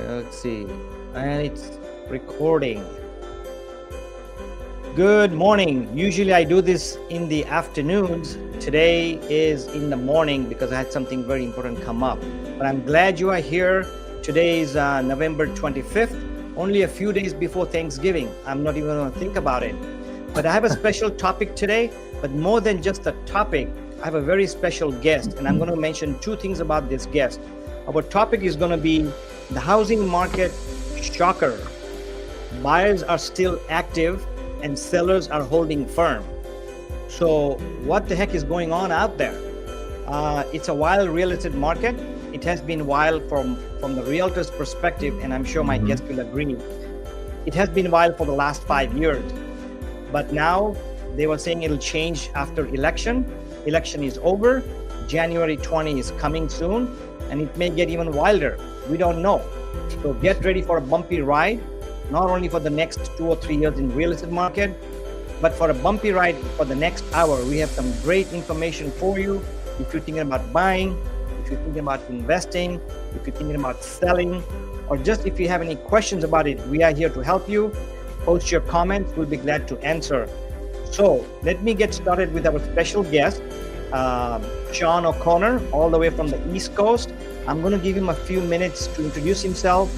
Let's see. And it's recording. Good morning. Usually I do this in the afternoons. Today is in the morning because I had something very important come up. But I'm glad you are here. Today is November 25th, only a few days before Thanksgiving. I'm not even going to think about it. But I have a special topic today. But more than just a topic, I have a very special guest. And I'm going to mention two things about this guest. Our topic is going to be the housing market shocker. Buyers are still active and sellers are holding firm. So what the heck is going on out there? It's a wild real estate market. It has been wild from the realtor's perspective, and I'm sure my guest will agree. It has been wild for the last 5 years. But now they were saying it'll change after election. Election is over. January 20 is coming soon, and it may get even wilder. We don't know. So get ready for a bumpy ride, not only for the next 2 or 3 years in real estate market, but for a bumpy ride for the next hour. We have some great information for you. If you're thinking about buying, if you're thinking about investing, if you're thinking about selling, or just if you have any questions about it, we are here to help you. Post your comments. We'll be glad to answer. So let me get started with our special guest, Shawn O'Connor, all the way from the East Coast. I'm going to give him a few minutes to introduce himself.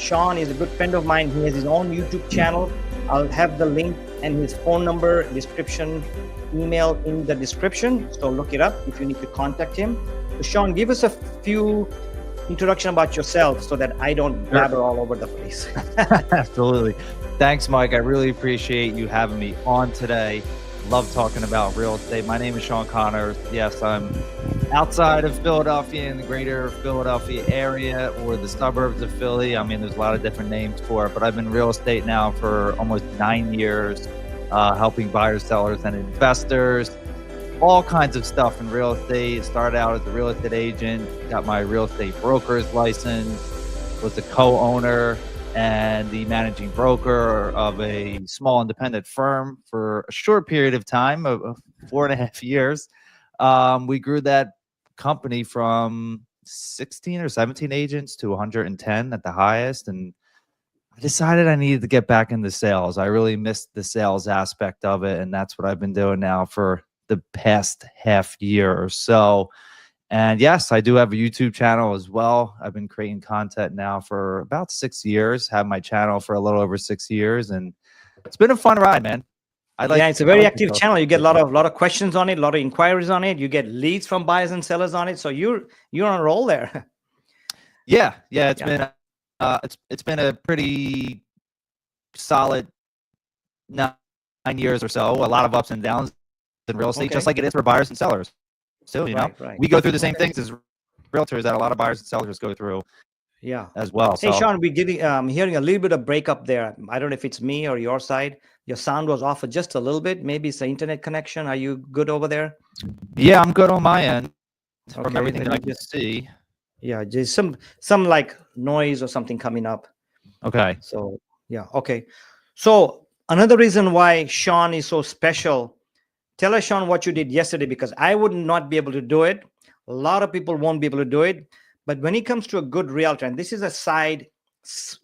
Shawn is a good friend of mine. He has his own YouTube channel. I'll have the link and his phone number, description, email in the description. So look it up if you need to contact him. So Shawn, give us a few introduction about yourself so that I don't blabber all over the place. Absolutely. Thanks, Mike. I really appreciate you having me on today. Love talking about real estate. My name is Shawn O'Connor. Yes, I'm outside of Philadelphia in the greater Philadelphia area or the suburbs of Philly. I mean, there's a lot of different names for it, but I've been in real estate now for almost 9 years, helping buyers, sellers, and investors. All kinds of stuff in real estate. Started out as a real estate agent, got my real estate broker's license, was a co-owner and the managing broker of a small independent firm for a short period of time of 4.5 years. We grew that company from 16 or 17 agents to 110 at the highest. And I decided I needed to get back into sales. I really missed the sales aspect of it. And that's what I've been doing now for the past half year or so. And yes, I do have a YouTube channel as well. I've been creating content now for about 6 years, have my channel for a little over 6 years. And it's been a fun ride, man. It's a very active channel. You get a lot of questions on it, a lot of inquiries on it. You get leads from buyers and sellers on it. So you're on a roll there. Yeah. It's been a pretty solid 9 years or so. A lot of ups and downs in real estate, just like it is for buyers and sellers. So, we go through the same things as realtors that a lot of buyers and sellers go through. Yeah, as well. Hey, Shawn, I'm hearing a little bit of breakup there. I don't know if it's me or your side. Your sound was off just a little bit. Maybe it's the internet connection. Are you good over there? Yeah, I'm good on my end. From everything that I can see. Yeah, just some like noise or something coming up. Okay. So yeah, okay. So another reason why Shawn is so special. Tell us, Shawn, what you did yesterday, because I would not be able to do it. A lot of people won't be able to do it. But when it comes to a good realtor, and this is a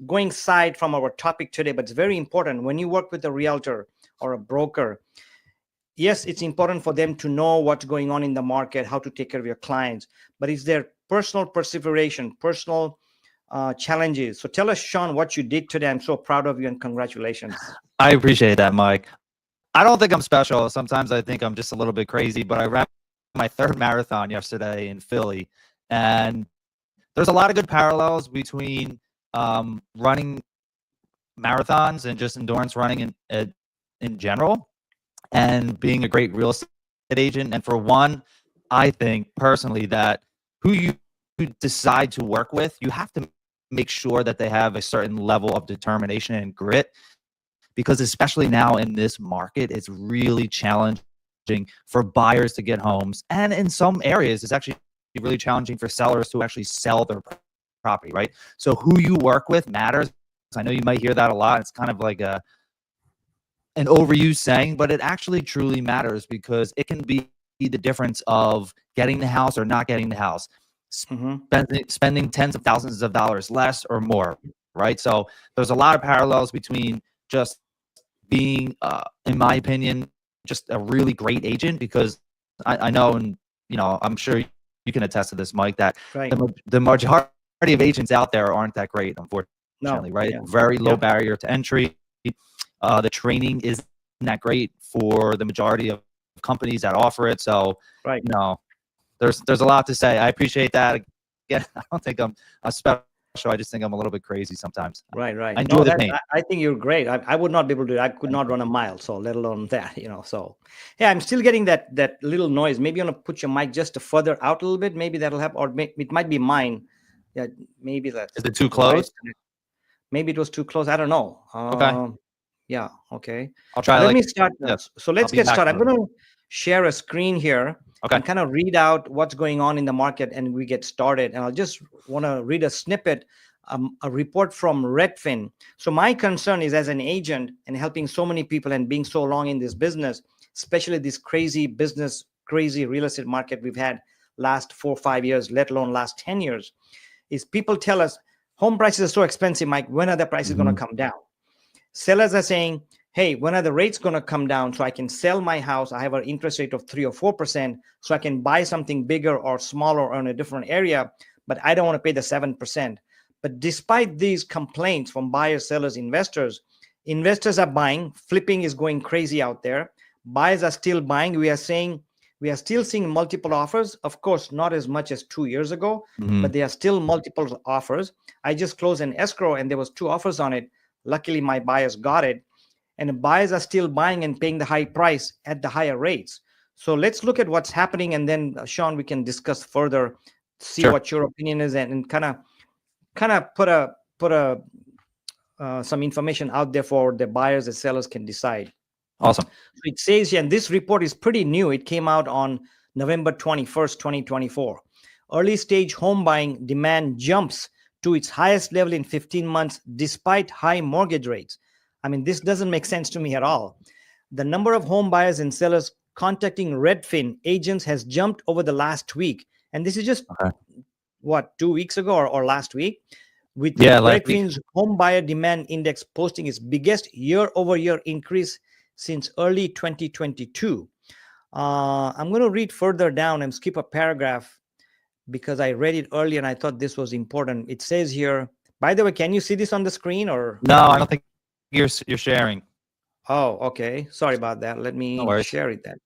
going side from our topic today, but it's very important. When you work with a realtor or a broker, yes, it's important for them to know what's going on in the market, how to take care of your clients, but it's their personal perseverance, personal challenges. So tell us, Shawn, what you did today. I'm so proud of you and congratulations. I appreciate that, Mike. I don't think I'm special. Sometimes I think I'm just a little bit crazy, but I ran my 3rd marathon yesterday in Philly. And there's a lot of good parallels between running marathons and just endurance running in general and being a great real estate agent. And for one, I think personally that who you decide to work with, you have to make sure that they have a certain level of determination and grit. Because especially now in this market, it's really challenging for buyers to get homes. And in some areas, it's actually really challenging for sellers to actually sell their property, right? So who you work with matters. I know you might hear that a lot. It's kind of like an overused saying, but it actually truly matters because it can be the difference of getting the house or not getting the house. spending tens of thousands of dollars less or more, right? So there's a lot of parallels between just being, in my opinion, just a really great agent, because I know, and I'm sure you can attest to this, Mike, that Right. the majority of agents out there aren't that great, unfortunately, No. right? Yeah. Very low barrier to entry. The training isn't that great for the majority of companies that offer it. So, Right. There's a lot to say. I appreciate that. Again, I don't think I'm a special. I just think I'm a little bit crazy sometimes. Right. I enjoy the pain. I think you're great. I would not be able to do it. I could not run a mile, so let alone that, So yeah, I'm still getting that little noise. Maybe you want to put your mic just further out a little bit. Maybe that'll help, or it might be mine. Yeah, maybe that's. Is it too close? Maybe it was too close. I don't know. Okay. Yeah. Okay. I'll try. Let me start. Yeah. So let's get started. I'm going to share a screen here. Okay. And kind of read out what's going on in the market, and we get started. And I'll just want to read a snippet, a report from Redfin. So my concern is, as an agent and helping so many people and being so long in this business, especially this crazy real estate market we've had last 4 or 5 years, let alone last 10 years, is people tell us home prices are so expensive, Mike. When are the prices going to come down? Sellers are saying, hey, when are the rates going to come down so I can sell my house? I have an interest rate of 3 or 4%, so I can buy something bigger or smaller or in a different area, but I don't want to pay the 7%. But despite these complaints from buyers, sellers, investors are buying. Flipping is going crazy out there. Buyers are still buying. We are still seeing multiple offers. Of course, not as much as 2 years ago, but there are still multiple offers. I just closed an escrow and there was 2 offers on it. Luckily, my buyers got it. And the buyers are still buying and paying the high price at the higher rates. So let's look at what's happening, and then Shawn, we can discuss further, see what your opinion is, and kind of put some information out there for the buyers and sellers can decide. Awesome. So it says here, and this report is pretty new. It came out on November 21st, 2024. Early stage home buying demand jumps to its highest level in 15 months despite high mortgage rates. I mean, this doesn't make sense to me at all. The number of home buyers and sellers contacting Redfin agents has jumped over the last week. And this is just, 2 weeks ago or last week? With Redfin's home buyer demand index posting its biggest year-over-year increase since early 2022. I'm going to read further down and skip a paragraph because I read it earlier and I thought this was important. It says here, by the way, can you see this on the screen or? No, I don't think you're sharing. Oh, okay. Sorry about that. Let me share it then.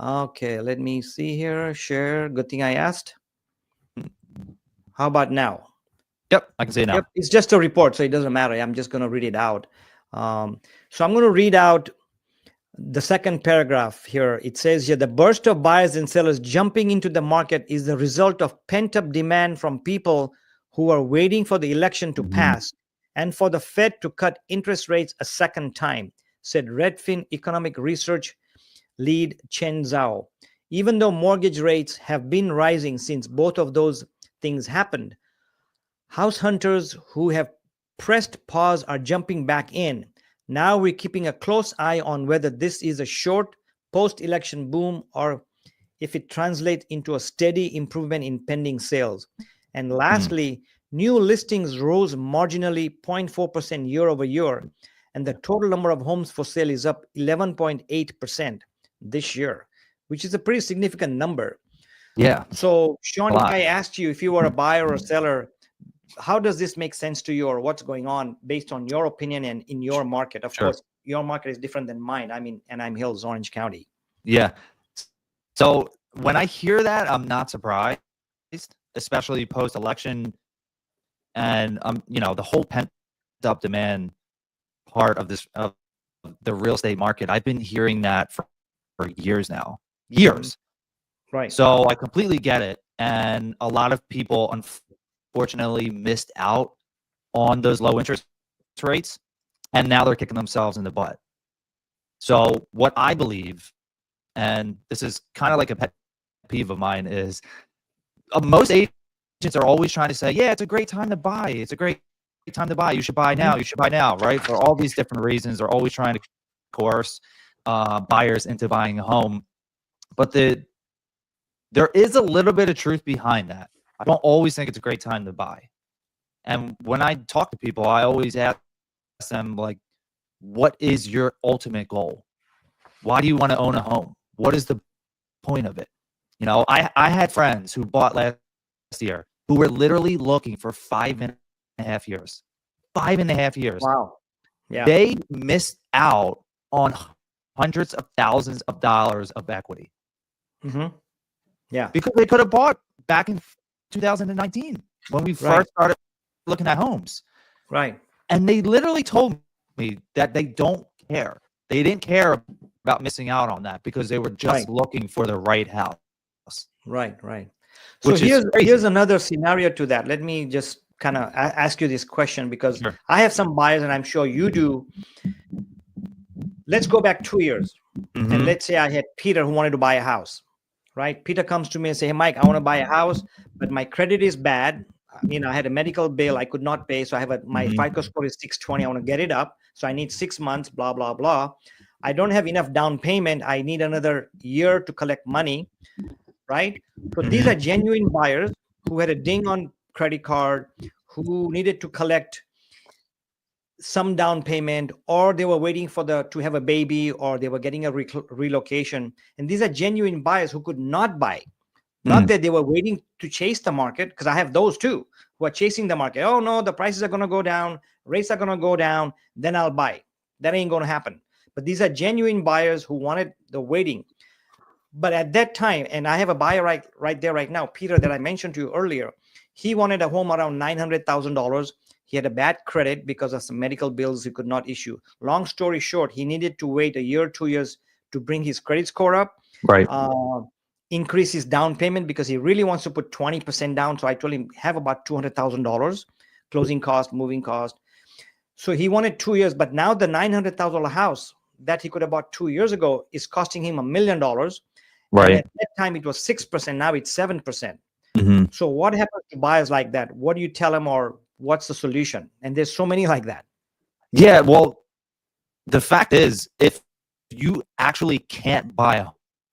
Okay, let me see here. Share. Good thing I asked. How about now? Yep, I can see it now. Yep, it's just a report, so it doesn't matter. I'm just going to read it out. So I'm going to read out the second paragraph here. It says here, the burst of buyers and sellers jumping into the market is the result of pent-up demand from people who are waiting for the election to pass and for the Fed to cut interest rates a second time, said Redfin economic research lead Chen Zhao. Even though mortgage rates have been rising since both of those things happened, house hunters who have pressed pause are jumping back in. Now we're keeping a close eye on whether this is a short post-election boom or if it translates into a steady improvement in pending sales. And lastly, new listings rose marginally 0.4% year over year, and the total number of homes for sale is up 11.8% this year, which is a pretty significant number. Yeah. So, Shawn, if I asked you if you were a buyer or a seller, how does this make sense to you, or what's going on based on your opinion and in your market? Of course, your market is different than mine. I'm in Anaheim Hills, Orange County. Yeah. So when I hear that, I'm not surprised, especially post-election. And the whole pent-up demand part of the real estate market, I've been hearing that for years now. Years. Right. So I completely get it. And a lot of people, unfortunately, missed out on those low interest rates. And now they're kicking themselves in the butt. So what I believe, and this is kind of like a pet peeve of mine, is most agents are always trying to say, yeah, it's a great time to buy. It's a great time to buy. You should buy now. You should buy now, right? For all these different reasons, they're always trying to coerce buyers into buying a home. But there is a little bit of truth behind that. I don't always think it's a great time to buy. And when I talk to people, I always ask them, like, what is your ultimate goal? Why do you want to own a home? What is the point of it? You know, I had friends who bought last year who were literally looking for 5.5 years. 5.5 years. Wow. Yeah. They missed out on hundreds of thousands of dollars of equity. Yeah. Because they could have bought back in 2019 when we first started looking at homes. Right. And they literally told me that they don't care. They didn't care about missing out on that because they were just looking for the right house. Right. So here's another scenario to that. Let me just kind of ask you this question, because I have some buyers, and I'm sure you do. Let's go back 2 years. And let's say I had Peter who wanted to buy a house, right? Peter comes to me and say, hey, Mike, I want to buy a house, but my credit is bad. You know, I had a medical bill I could not pay. So I have my FICO score is 620. I want to get it up. So I need 6 months, blah, blah, blah. I don't have enough down payment. I need another year to collect money, right? So these are genuine buyers who had a ding on credit card, who needed to collect some down payment, or they were waiting for to have a baby, or they were getting a relocation. And these are genuine buyers who could not buy. Not that they were waiting to chase the market, because I have those too, who are chasing the market. Oh no, the prices are going to go down, rates are going to go down, then I'll buy. That ain't going to happen. But these are genuine buyers who wanted the waiting. But at that time, and I have a buyer right there right now, Peter, that I mentioned to you earlier, he wanted a home around $900,000. He had a bad credit because of some medical bills he could not issue. Long story short, he needed to wait a year, 2 years to bring his credit score up. Right. Increase his down payment because he really wants to put 20% down. So I told him have about $200,000 closing cost, moving cost. So he wanted 2 years, but now the $900,000 house that he could have bought 2 years ago is costing him $1 million. Right. And at that time it was 6%. Now it's 7%. So what happens to buyers like that? What do you tell them, or what's the solution? And there's so many like that. Yeah. Well, the fact is, if you actually can't buy a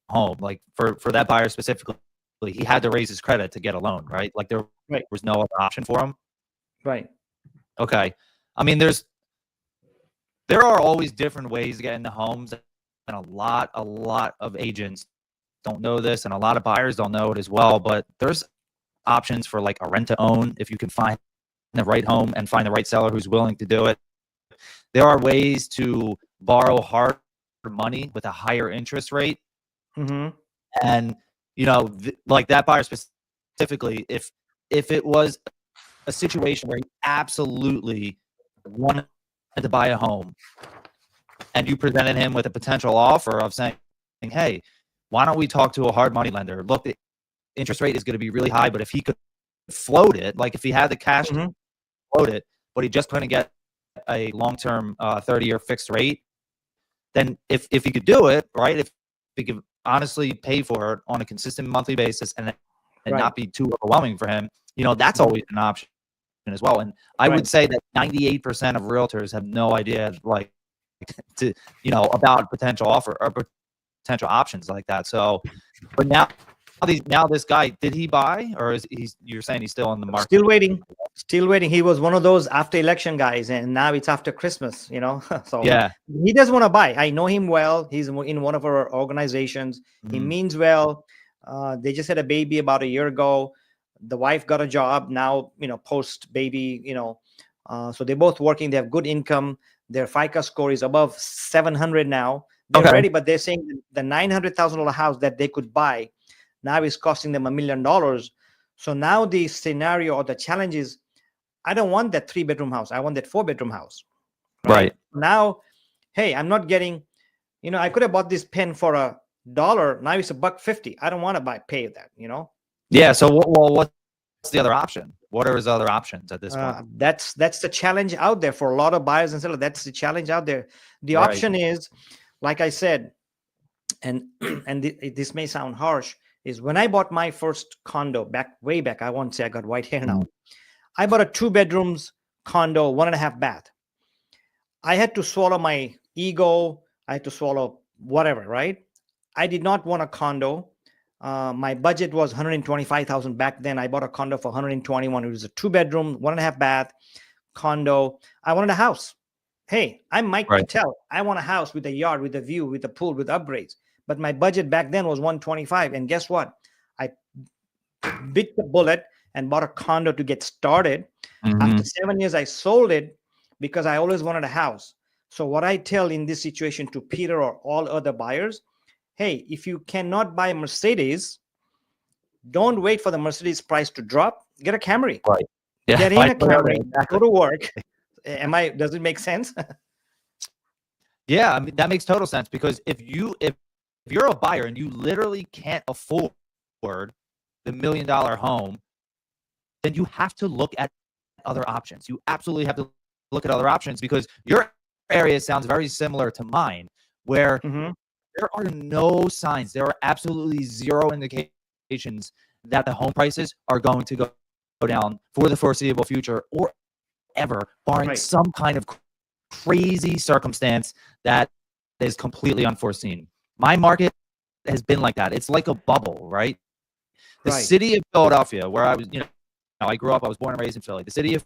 home, like for that buyer specifically, he had to raise his credit to get a loan, right? Like there was no other option for him. Right. Okay. I mean, there are always different ways to get into homes, and a lot of agents don't know this, and a lot of buyers don't know it as well. But there's options for like a rent to own if you can find the right home and find the right seller who's willing to do it. There are ways to borrow hard money with a higher interest rate. And, you know, like that buyer specifically, if it was a situation where he absolutely wanted to buy a home and you presented him with a potential offer of saying, hey, why don't we talk to a hard money lender? Look, the interest rate is going to be really high, but if he could float it, like if he had the cash to float it, but he just couldn't get a long-term 30-year fixed rate, then if he could do it, right, if he could honestly pay for it on a consistent monthly basis and not be too overwhelming for him, you know, that's always an option as well. And I would say that 98% of realtors have no idea, like, to, you know, about potential offer or potential options like that. So, but now this guy, did he buy, or you're saying he's still on the market? Still waiting. He was one of those after election guys, and now it's after Christmas, you know. So yeah, he doesn't want to buy. I know him well. He's in one of our organizations. He means well. They just had a baby about a year ago. The wife got a job now, you know, post baby, you know. So they're both working. They have good income. Their FICO score is above 700 now. They're ready, but they're saying the $900,000 house that they could buy now is costing them $1 million. So now the scenario or the challenge is, I don't want that 3-bedroom house. I want that 4-bedroom house. Right. Now, hey, I'm not getting, you know, I could have bought this pen for $1. Now it's $1.50. I don't want to pay that, you know? Yeah. So what's the other option? What are his other options at this point? That's the challenge out there for a lot of buyers and sellers. That's the challenge out there. The option is, like I said, and this may sound harsh, is when I bought my first condo way back, I won't say I got white hair now. I bought a 2-bedrooms condo, 1.5 bath. I had to swallow my ego. I had to swallow whatever, right? I did not want a condo. My budget was 125,000 back then. I bought a condo for 121. It was a 2-bedroom, 1.5 bath condo. I wanted a house. Hey, I'm Mike Right. Patel. I want a house with a yard, with a view, with a pool, with upgrades. But my budget back then was 125. And guess what? I bit the bullet and bought a condo to get started. After 7 years, I sold it because I always wanted a house. So what I tell in this situation to Peter or all other buyers, hey, if you cannot buy a Mercedes, don't wait for the Mercedes price to drop. Get a Camry. Right. Yeah. Get in a Camry. Exactly. Go to work. Does it make sense? Yeah, I mean, that makes total sense, because if you're a buyer and you literally can't afford the $1 million home, then you have to look at other options. You absolutely have to look at other options, because your area sounds very similar to mine, where there are no signs, there are absolutely zero indications that the home prices are going to go down for the foreseeable future or ever, barring some kind of crazy circumstance that is completely unforeseen. My market has been like that. It's like a bubble, right? The city of Philadelphia, where I was, I grew up, I was born and raised in Philly. The city of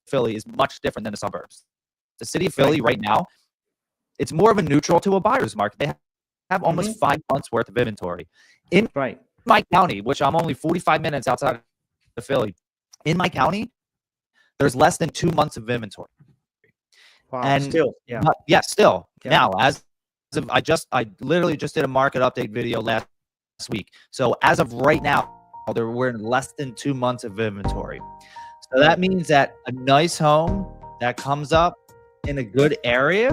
Philly is much different than the suburbs. The city of Philly right now, it's more of a neutral to a buyer's market. They have almost 5 months worth of inventory. In my county, which I'm only 45 minutes outside of Philly, in my county, there's less than 2 months of inventory. Wow, and still, still. Now, as of, I literally just did a market update video last week. So as of right now, we're in less than 2 months of inventory. So that means that a nice home that comes up in a good area,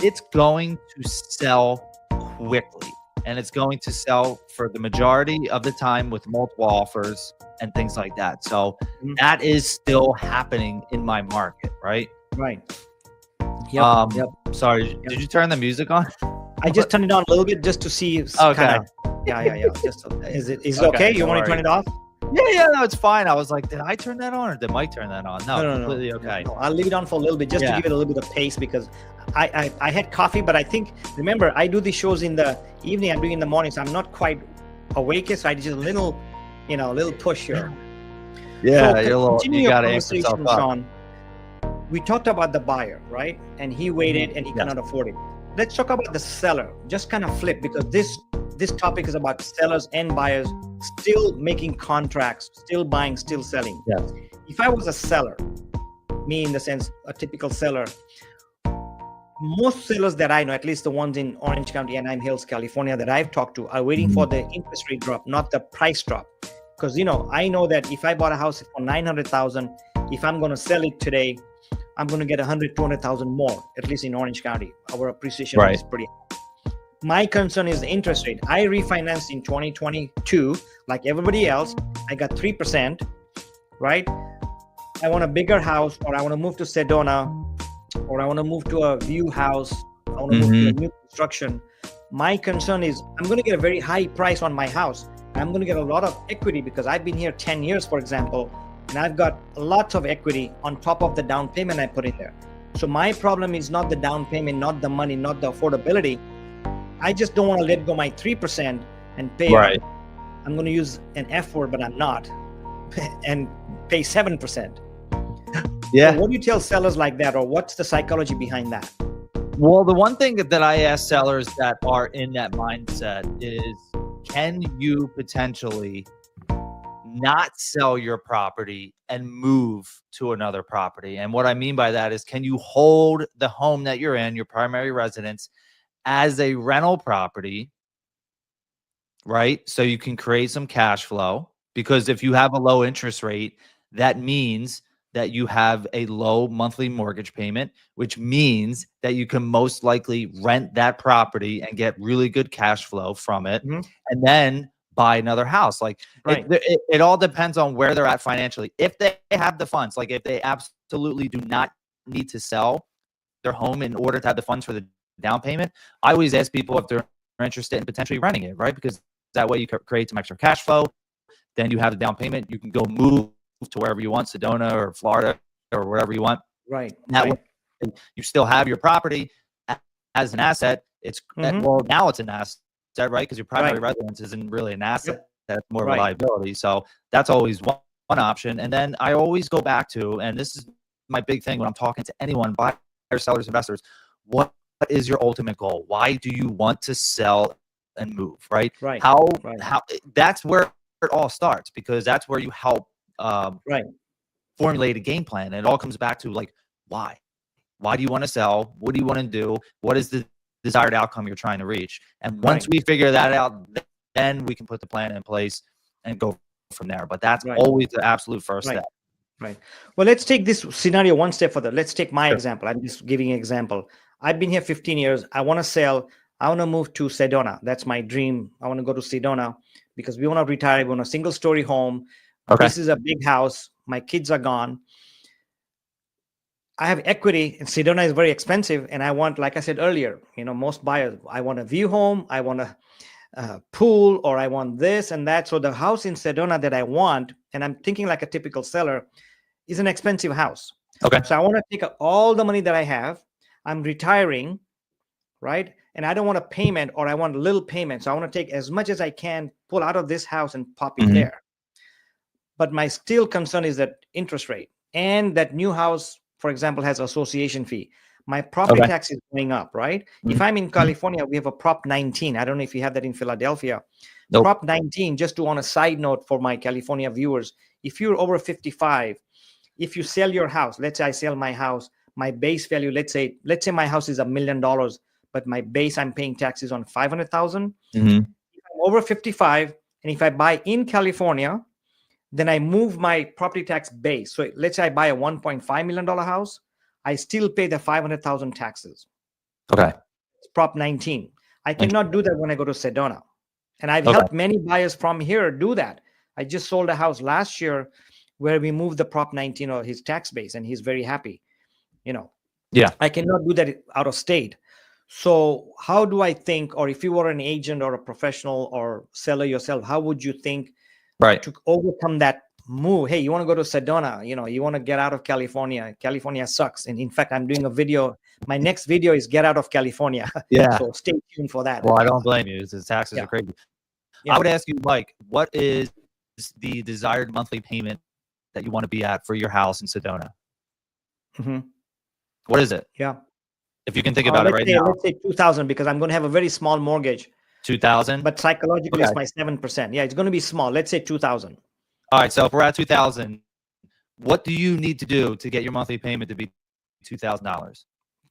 it's going to sell quickly, and it's going to sell for the majority of the time with multiple offers and things like that. So that is still happening in my market, right? Right. Sorry, did you turn the music on? I just turned it on a little bit just to see. Okay. Yeah. Just, is it okay? You want to turn it off? Yeah, no, it's fine. I was like, did I turn that on or did Mike turn that on? No, completely okay. No, I'll leave it on for a little bit just to give it a little bit of pace, because I had coffee, but I think, remember, I do these shows in the evening, I'm doing in the morning, so I'm not quite awake yet, so I just a little push here. Yeah, so you got to answer yourself up. Shawn, we talked about the buyer, right? And he waited and he cannot afford it. Let's talk about the seller. Just kind of flip, because this topic is about sellers and buyers still making contracts, still buying, still selling. Yes. If I was a seller, me in the sense, a typical seller, most sellers that I know, at least the ones in Orange County, Anaheim Hills, California, that I've talked to, are waiting for the interest rate drop, not the price drop. Because I know that if I bought a house for $900,000, if I'm going to sell it today, I'm going to get $100,000-$200,000 more, at least in Orange County. Our appreciation is pretty high. My concern is the interest rate. I refinanced in 2022, like everybody else. I got 3%, right? I want a bigger house, or I want to move to Sedona, or I want to move to a view house. I want to move to a new construction. My concern is I'm going to get a very high price on my house. I'm going to get a lot of equity because I've been here 10 years, for example, and I've got lots of equity on top of the down payment I put in there. So my problem is not the down payment, not the money, not the affordability. I just don't want to let go my 3% and pay. Right. I'm going to use an F word, but I'm not, and pay 7%. Yeah. So what do you tell sellers like that, or what's the psychology behind that? Well, the one thing that I ask sellers that are in that mindset is, can you potentially not sell your property and move to another property? And what I mean by that is, can you hold the home that you're in, your primary residence, as a rental property, right? So you can create some cash flow, because if you have a low interest rate, that means that you have a low monthly mortgage payment, which means that you can most likely rent that property and get really good cash flow from it, and then buy another house. Like it all depends on where they're at financially. If they have the funds, like if they absolutely do not need to sell their home in order to have the funds for the down payment, I always ask people if they're interested in potentially renting it, right? Because that way you create some extra cash flow. Then you have the down payment. You can go move to wherever you want, Sedona or Florida or wherever you want. Right. That way you still have your property as an asset. It's well, now it's an asset. said, right? Because your primary residence isn't really an asset. That's more of a liability. So that's always one option. And then I always go back to, and this is my big thing when I'm talking to anyone, buyers, sellers, investors, what is your ultimate goal? Why do you want to sell and move, right? How that's where it all starts, because that's where you help formulate a game plan. And it all comes back to like, why do you want to sell? What do you want to do? What is the desired outcome you're trying to reach? And once we figure that out, then we can put the plan in place and go from there. But that's always the absolute first step. Right. Well, let's take this scenario one step further. Let's take my example. I'm just giving an example. I've been here 15 years. I want to sell. I want to move to Sedona. That's my dream. I want to go to Sedona because we want to retire. We want a single story home. This is a big house. My kids are gone. I have equity, and Sedona is very expensive. And I want, like I said earlier, most buyers, I want a view home. I want a pool, or I want this and that. So the house in Sedona that I want, and I'm thinking like a typical seller, is an expensive house. So I want to take all the money that I have. I'm retiring, right? And I don't want a payment, or I want a little payment. So I want to take as much as I can, pull out of this house and pop it there. But my still concern is that interest rate, and that new house, for example, has association fee. My property tax is going up, right? If I'm in California, we have a Prop 19. I don't know if you have that in Philadelphia. Prop 19, just to on a side note for my California viewers, if you're over 55, if you sell your house, let's say I sell my house, my base value, let's say my house is $1 million, but my base, I'm paying taxes on 500,000. If I'm over 55, and if I buy in California, then I move my property tax base. So let's say I buy a $1.5 million house, I still pay the 500,000 taxes. It's Prop 19. I cannot do that when I go to Sedona. And I've helped many buyers from here do that. I just sold a house last year where we moved the Prop 19 or his tax base, and he's very happy. I cannot do that out of state. So how do I think, or if you were an agent or a professional or seller yourself, how would you think to overcome that move? Hey, you want to go to Sedona, you want to get out of California. California sucks. And in fact, I'm doing a video. My next video is get out of California. So stay tuned for that. Well, I don't blame you. The taxes are crazy. I would ask you, Mike, what is the desired monthly payment that you want to be at for your house in Sedona? What is it? If you can think about it right now. Let's say 2,000, because I'm going to have a very small mortgage. 2,000? But psychologically, it's my 7%. Yeah, it's going to be small. Let's say 2,000. All right. So if we're at 2,000, what do you need to do to get your monthly payment to be $2,000?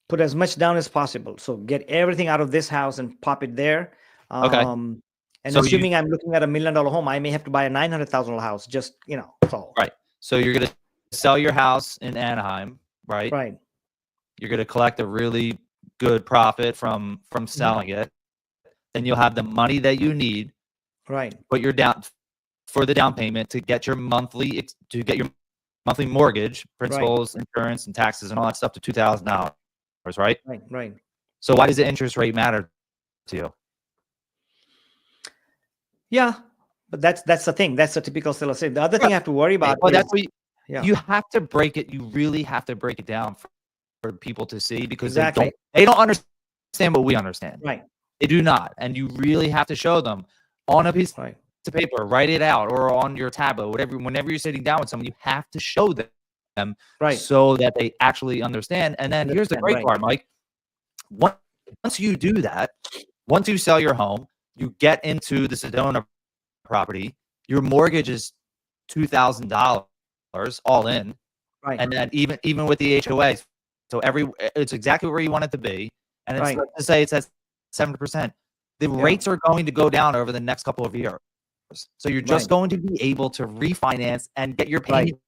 Put as much down as possible. So get everything out of this house and pop it there. And so assuming I'm looking at $1 million home, I may have to buy a $900,000 house. Just, so. Right. So you're going to sell your house in Anaheim, right? Right. You're going to collect a really good profit from selling it. Then you'll have the money that you need. Right. Put your down for the down payment to get your monthly mortgage, principals, insurance, and taxes, and all that stuff to $2,000. Right. Right. So why does the interest rate matter to you? Yeah, but that's the thing. That's the typical seller say. The other thing I have to worry about. Well, that's what you have to break it. You really have to break it down for people to see, because they don't understand what we understand. Right. They do not. And you really have to show them on a piece of paper, write it out, or on your tablet, whenever you're sitting down with someone, you have to show them so that they actually understand. And then here's the great part, Mike. Once you do that, once you sell your home, you get into the Sedona property, your mortgage is $2,000 all in. Right. And then even with the HOAs, so it's exactly where you want it to be. And it's to say it says 7%. The rates are going to go down over the next couple of years. So you're just going to be able to refinance and get your payment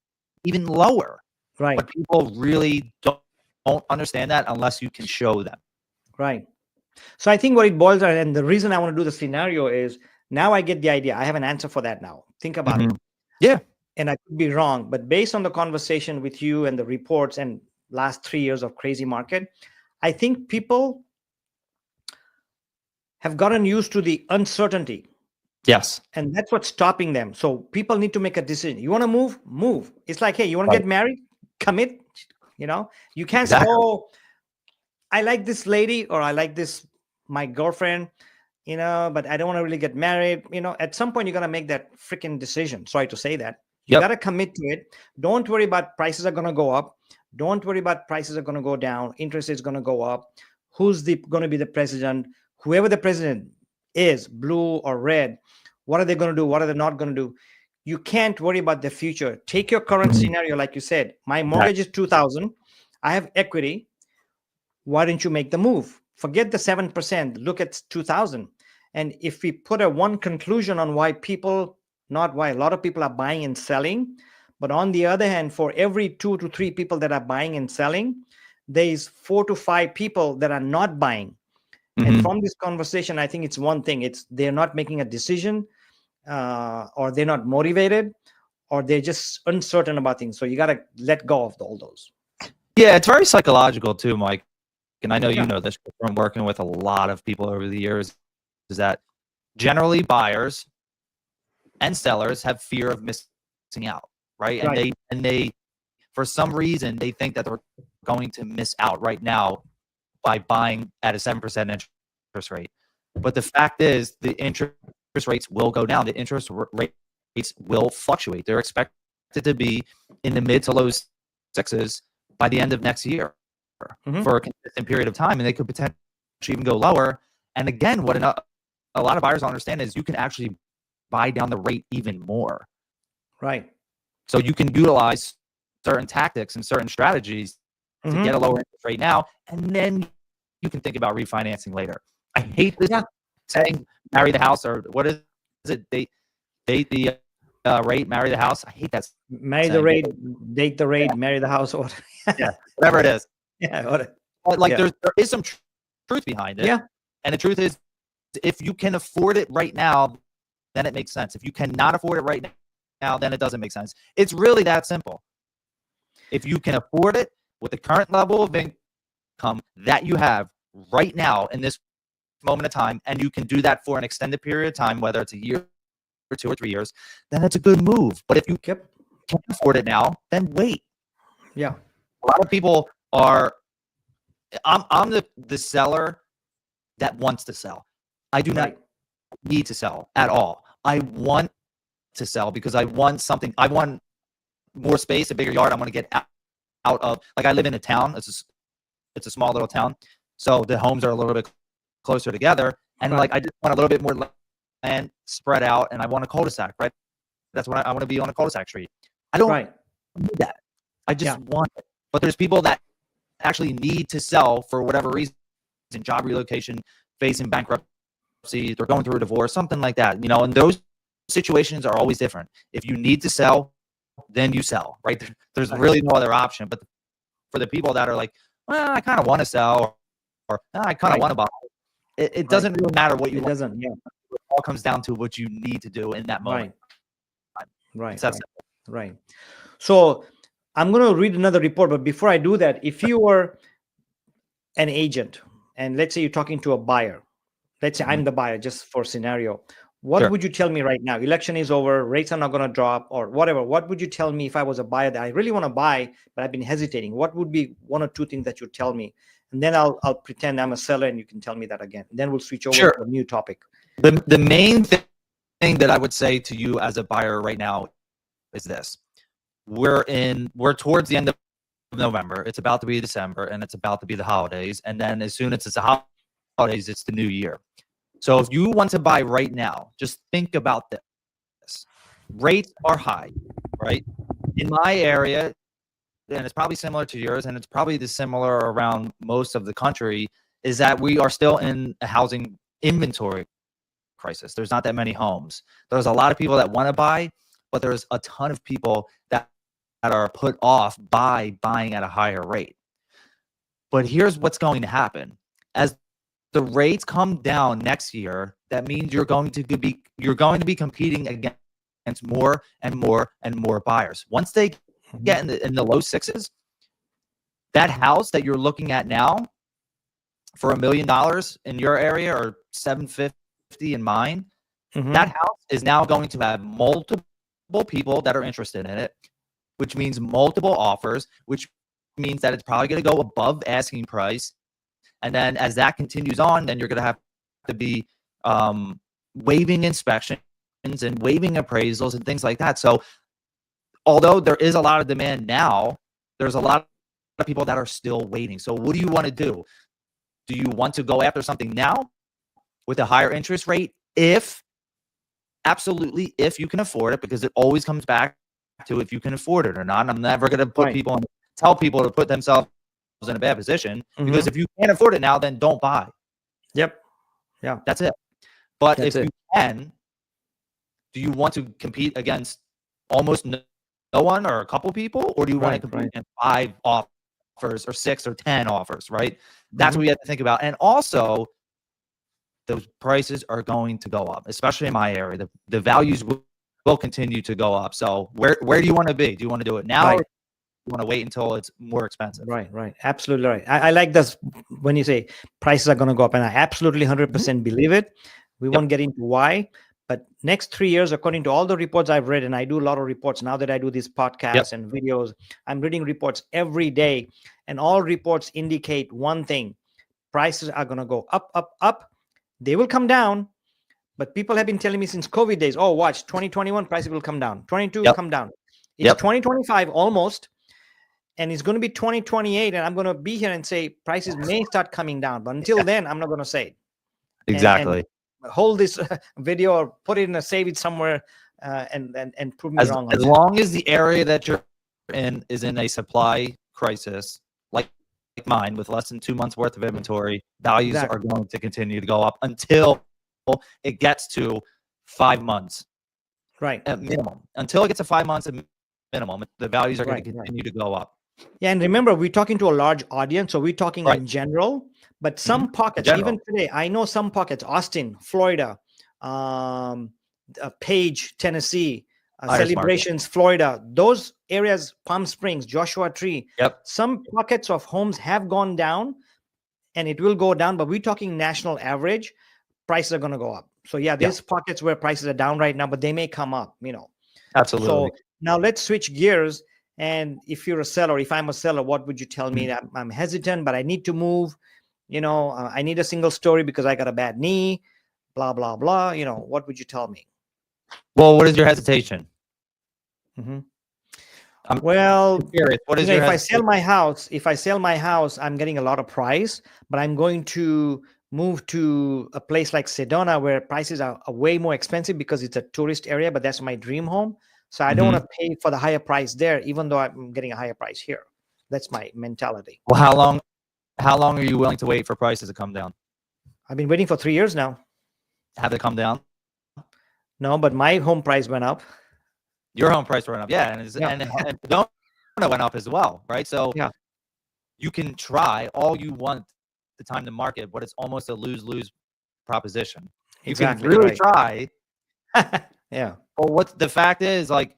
even lower. Right. But people really don't understand that unless you can show them. Right. So I think what it boils down, and the reason I want to do the scenario is now I get the idea. I have an answer for that now. Think about it. Yeah. And I could be wrong, but based on the conversation with you and the reports and last 3 years of crazy market, I think people have gotten used to the uncertainty. Yes. And that's what's stopping them. So people need to make a decision. You want to move? Move. It's like, hey, you want to get married? Commit. You can't say, oh, I like this lady, or I like my girlfriend. but I don't want to really get married. At some point, you're going to make that freaking decision. Sorry to say that. You Yep. got to commit to it. Don't worry about prices are going to go up. Don't worry about prices are going to go down. Interest is going to go up. Who's going to be the president? Whoever the president is, blue or red, what are they going to do? What are they not going to do? You can't worry about the future. Take your current scenario, like you said. My mortgage is $2,000. I have equity. Why don't you make the move? Forget the 7%. Look at 2,000. And if we put a one conclusion on not why a lot of people are buying and selling, but on the other hand, for every 2 to 3 people that are buying and selling, there is 4 to 5 people that are not buying. And from this conversation, I think it's one thing. They're not making a decision, or they're not motivated, or they're just uncertain about things. So you got to let go of all those. Yeah, it's very psychological too, Mike. And I know you know this from working with a lot of people over the years, is that generally buyers and sellers have fear of missing out, right? And they for some reason they think that they're going to miss out right now by buying at a 7% interest rate. But the fact is, the interest rates will go down. The interest rates will fluctuate. They're expected to be in the mid to low sixes by the end of next year for a consistent period of time, and they could potentially even go lower. And again, what a lot of buyers don't understand is you can actually buy down the rate even more. Right. So you can utilize certain tactics and certain strategies to get a lower interest rate now, and then you can think about refinancing later. I hate this saying marry the house, or what is it? Date the rate, marry the house. I hate that. Marry the rate, date the rate, marry the house. Or whatever it is. But like there is some truth behind it. Yeah. And the truth is, if you can afford it right now, then it makes sense. If you cannot afford it right now, then it doesn't make sense. It's really that simple. If you can afford it with the current level of income that you have right now in this moment of time, and you can do that for an extended period of time, whether it's a year or 2 or 3 years, then it's a good move. But if you can't afford it now, then wait. Yeah. A lot of people are, I'm the seller that wants to sell. I do not need to sell at all. I want to sell because I want something. I want more space, a bigger yard. I want to get out of, like, I live in a town. It's a small little town. So the homes are a little bit closer together. And like, I just want a little bit more land spread out, and I want a cul-de-sac, right? That's what I want to be on a cul-de-sac street. I don't need that. I just want it. But there's people that actually need to sell for whatever reason, job relocation, facing bankruptcy, they're going through a divorce, something like that, and those situations are always different. If you need to sell, then you sell, right? There's really no other option. But for the people that are like, well, I kind of want to sell, or I kind of want to buy, it doesn't really matter what you want. Doesn't. Yeah. It all comes down to what you need to do in that moment. Right. So I'm going to read another report, but before I do that, if you were an agent and let's say you're talking to a buyer, let's say I'm the buyer, just for scenario, what would you tell me right now? Election is over, rates are not going to drop, or whatever. What would you tell me if I was a buyer that I really want to buy, but I've been hesitating? What would be 1 or 2 things that you'd tell me? And then I'll pretend I'm a seller, and you can tell me that again. And then we'll switch over to a new topic. The main thing that I would say to you as a buyer right now is this: we're towards the end of November. It's about to be December, and it's about to be the holidays. And then as soon as it's the holidays, it's the new year. So if you want to buy right now, just think about this. Rates are high, right? In my area, and it's probably similar to yours, and it's probably similar around most of the country, is that we are still in a housing inventory crisis. There's not that many homes. There's a lot of people that want to buy, but there's a ton of people that are put off by buying at a higher rate. But here's what's going to happen. As the rates come down next year, that means you're going to be competing against more and more and more buyers. Once they get in the low sixes, that house that you're looking at now for $1 million in your area, or $750 in mine, that house is now going to have multiple people that are interested in it, which means multiple offers, which means that it's probably going to go above asking price. And then as that continues on, then you're going to have to be waiving inspections and waiving appraisals and things like that. So although there is a lot of demand now, there's a lot of people that are still waiting. So what do you want to do? Do you want to go after something now with a higher interest rate? Absolutely, if you can afford it, because it always comes back to if you can afford it or not. And I'm never going to put tell people to put themselves in a bad position, because if you can't afford it now, then don't buy. Yep. Yeah. That's it. But if you can, do you want to compete against almost no one or a couple people, or do you want to compete in 5 offers or 6 or 10 offers, right? That's what we have to think about. And also, those prices are going to go up, especially in my area. The values will continue to go up. So where do you want to be? Do you want to do it now, or do you want to wait until it's more expensive? Right. Absolutely right. I like this when you say prices are going to go up, and I absolutely 100% believe it. We won't get into why, but next 3 years, according to all the reports I've read, and I do a lot of reports now that I do these podcasts and videos, I'm reading reports every day, and all reports indicate one thing: prices are going to go up, up, up. They will come down, but people have been telling me since COVID days, oh, watch, 2021 prices will come down, 22 will come down. It's 2025 almost, and it's going to be 2028, and I'm going to be here and say prices may start coming down, but until then, I'm not going to say it. Exactly. And hold this video or put it in a save it somewhere and prove me wrong. As long as the area that you're in is in a supply crisis, like mine, with less than 2 months worth of inventory, values are going to continue to go up until it gets to 5 months, right, at minimum. Until it gets to 5 months at minimum, the values are going to continue to go up. Yeah, and remember, we're talking to a large audience, so we're talking in general. But some pockets, even today, I know some pockets: Austin, Florida, Page, Tennessee, Celebrations, Florida, those areas, Palm Springs, Joshua Tree. Some pockets of homes have gone down, and it will go down. But we're talking national average. Prices are going to go up. So yeah, there's pockets where prices are down right now, but they may come up. Absolutely. So now let's switch gears. And if you're a seller, if I'm a seller, what would you tell me? That I'm hesitant, but I need to move. I need a single story because I got a bad knee, blah, blah, blah. What would you tell me? Well, what is your hesitation? Well, what is if I sell my house, I'm getting a lot of price, but I'm going to move to a place like Sedona where prices are way more expensive because it's a tourist area, but that's my dream home. So I don't want to pay for the higher price there, even though I'm getting a higher price here. That's my mentality. Well, how long are you willing to wait for prices to come down? I've been waiting for 3 years now. Have they come down? No, but my home price went up. Your home price went up, and Sedona went up as well, right? So you can try all you want to time the market, but it's almost a lose-lose proposition. You can really try. But what the fact is, like,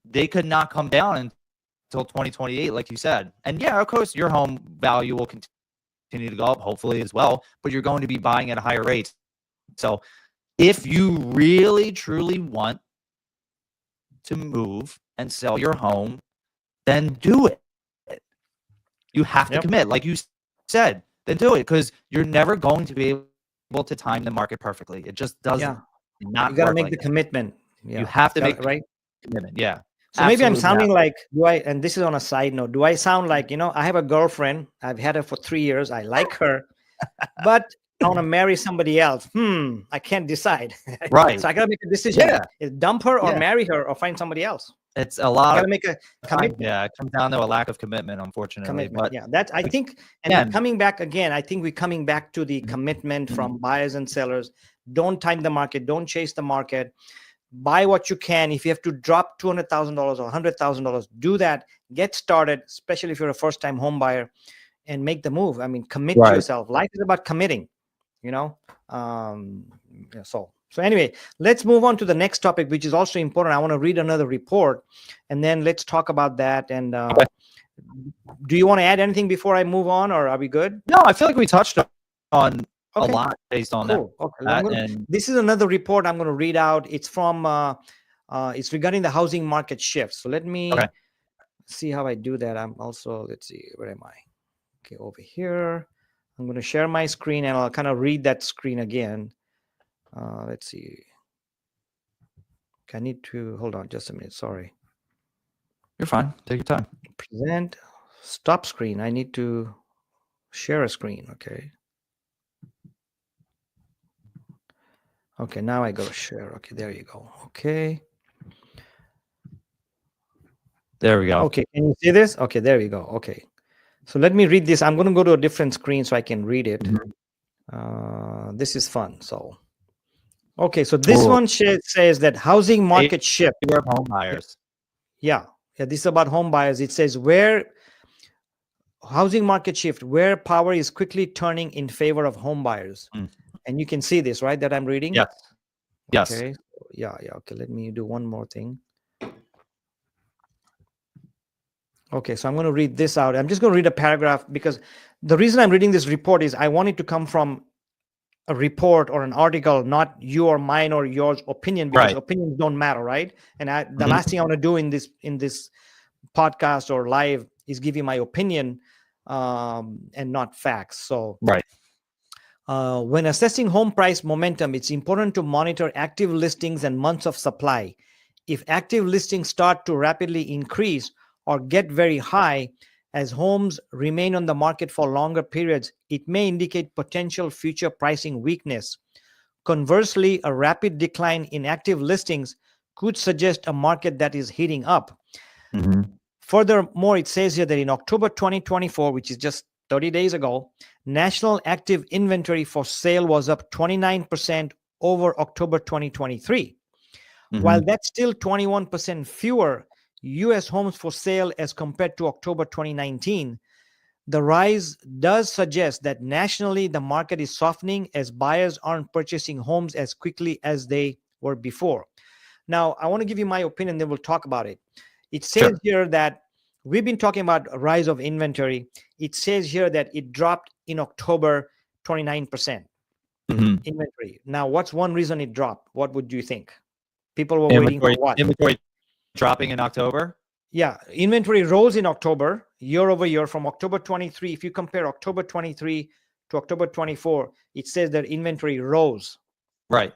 they could not come down until 2028, like you said. And of course, your home value will continue to go up, hopefully, as well, but you're going to be buying at a higher rate. So if you really, truly want to move and sell your home, then do it. You have to commit. Like you said, then do it, because you're never going to be able to time the market perfectly. It just doesn't. You got to make the commitment. You have to make the commitment. Yeah. So maybe I'm sounding like, and this is on a side note, do I sound like, I have a girlfriend, I've had her for 3 years, I like her, but I want to marry somebody else. I can't decide. Right. So I got to make a decision. Dump her or marry her or find somebody else. It's a lot. Got to make a commitment. Yeah, it comes down to a lack of commitment, unfortunately. But that's, I think, and coming back again, I think we're coming back to the commitment from buyers and sellers. Don't time the market. Don't chase the market. Buy what you can. If you have to drop $200,000 or $100,000, do that. Get started, especially if you're a first-time home buyer, and make the move. I mean, commit to yourself. Life is about committing. So anyway, let's move on to the next topic, which is also important. I want to read another report, and then let's talk about that. And do you want to add anything before I move on, or are we good? No, I feel like we touched on a lot based on that. Okay. This is another report I'm going to read out. It's from it's regarding the housing market shift. So let me see how I do that. I'm also, let's see, where am I? Okay, over here. I'm going to share my screen, and I'll kind of read that screen again. Let's see. I need to hold on just a minute. Sorry. You're fine. Take your time. Present, stop screen. I need to share a screen. Okay. Okay, now I go share. Okay, there you go. Okay. There we go. Okay, can you see this? Okay, there we go. Okay. So let me read this. I'm going to go to a different screen so I can read it. This is fun. So, okay, so this one says that housing market shift. Home buyers. Yeah, this is about home buyers. It says where housing market shift, where power is quickly turning in favor of home buyers. And you can see this, right, that I'm reading? Yes. Yes. Okay. Yeah. Okay, let me do one more thing. Okay, so I'm going to read this out. I'm just going to read a paragraph because the reason I'm reading this report is I want it to come from a report or an article, not your, mine, or yours opinion, because opinions don't matter, right? And the last thing I want to do in this podcast or live is give you my opinion and not facts. So when assessing home price momentum, it's important to monitor active listings and months of supply. If active listings start to rapidly increase or get very high as homes remain on the market for longer periods, it may indicate potential future pricing weakness. Conversely, a rapid decline in active listings could suggest a market that is heating up. Furthermore, it says here that in October 2024, which is just 30 days ago, national active inventory for sale was up 29% over October 2023. While that's still 21% fewer U.S. homes for sale as compared to October 2019, the rise does suggest that nationally the market is softening as buyers aren't purchasing homes as quickly as they were before. Now, I want to give you my opinion, then we'll talk about it. It says here that we've been talking about a rise of inventory. It says here that it dropped in October 29% inventory. Now, what's one reason it dropped? What would you think? People were waiting for what? Inventory dropping in October? Yeah, inventory rose in October, year over year, from October 23. If you compare October 23 to October 24, it says that inventory rose. Right.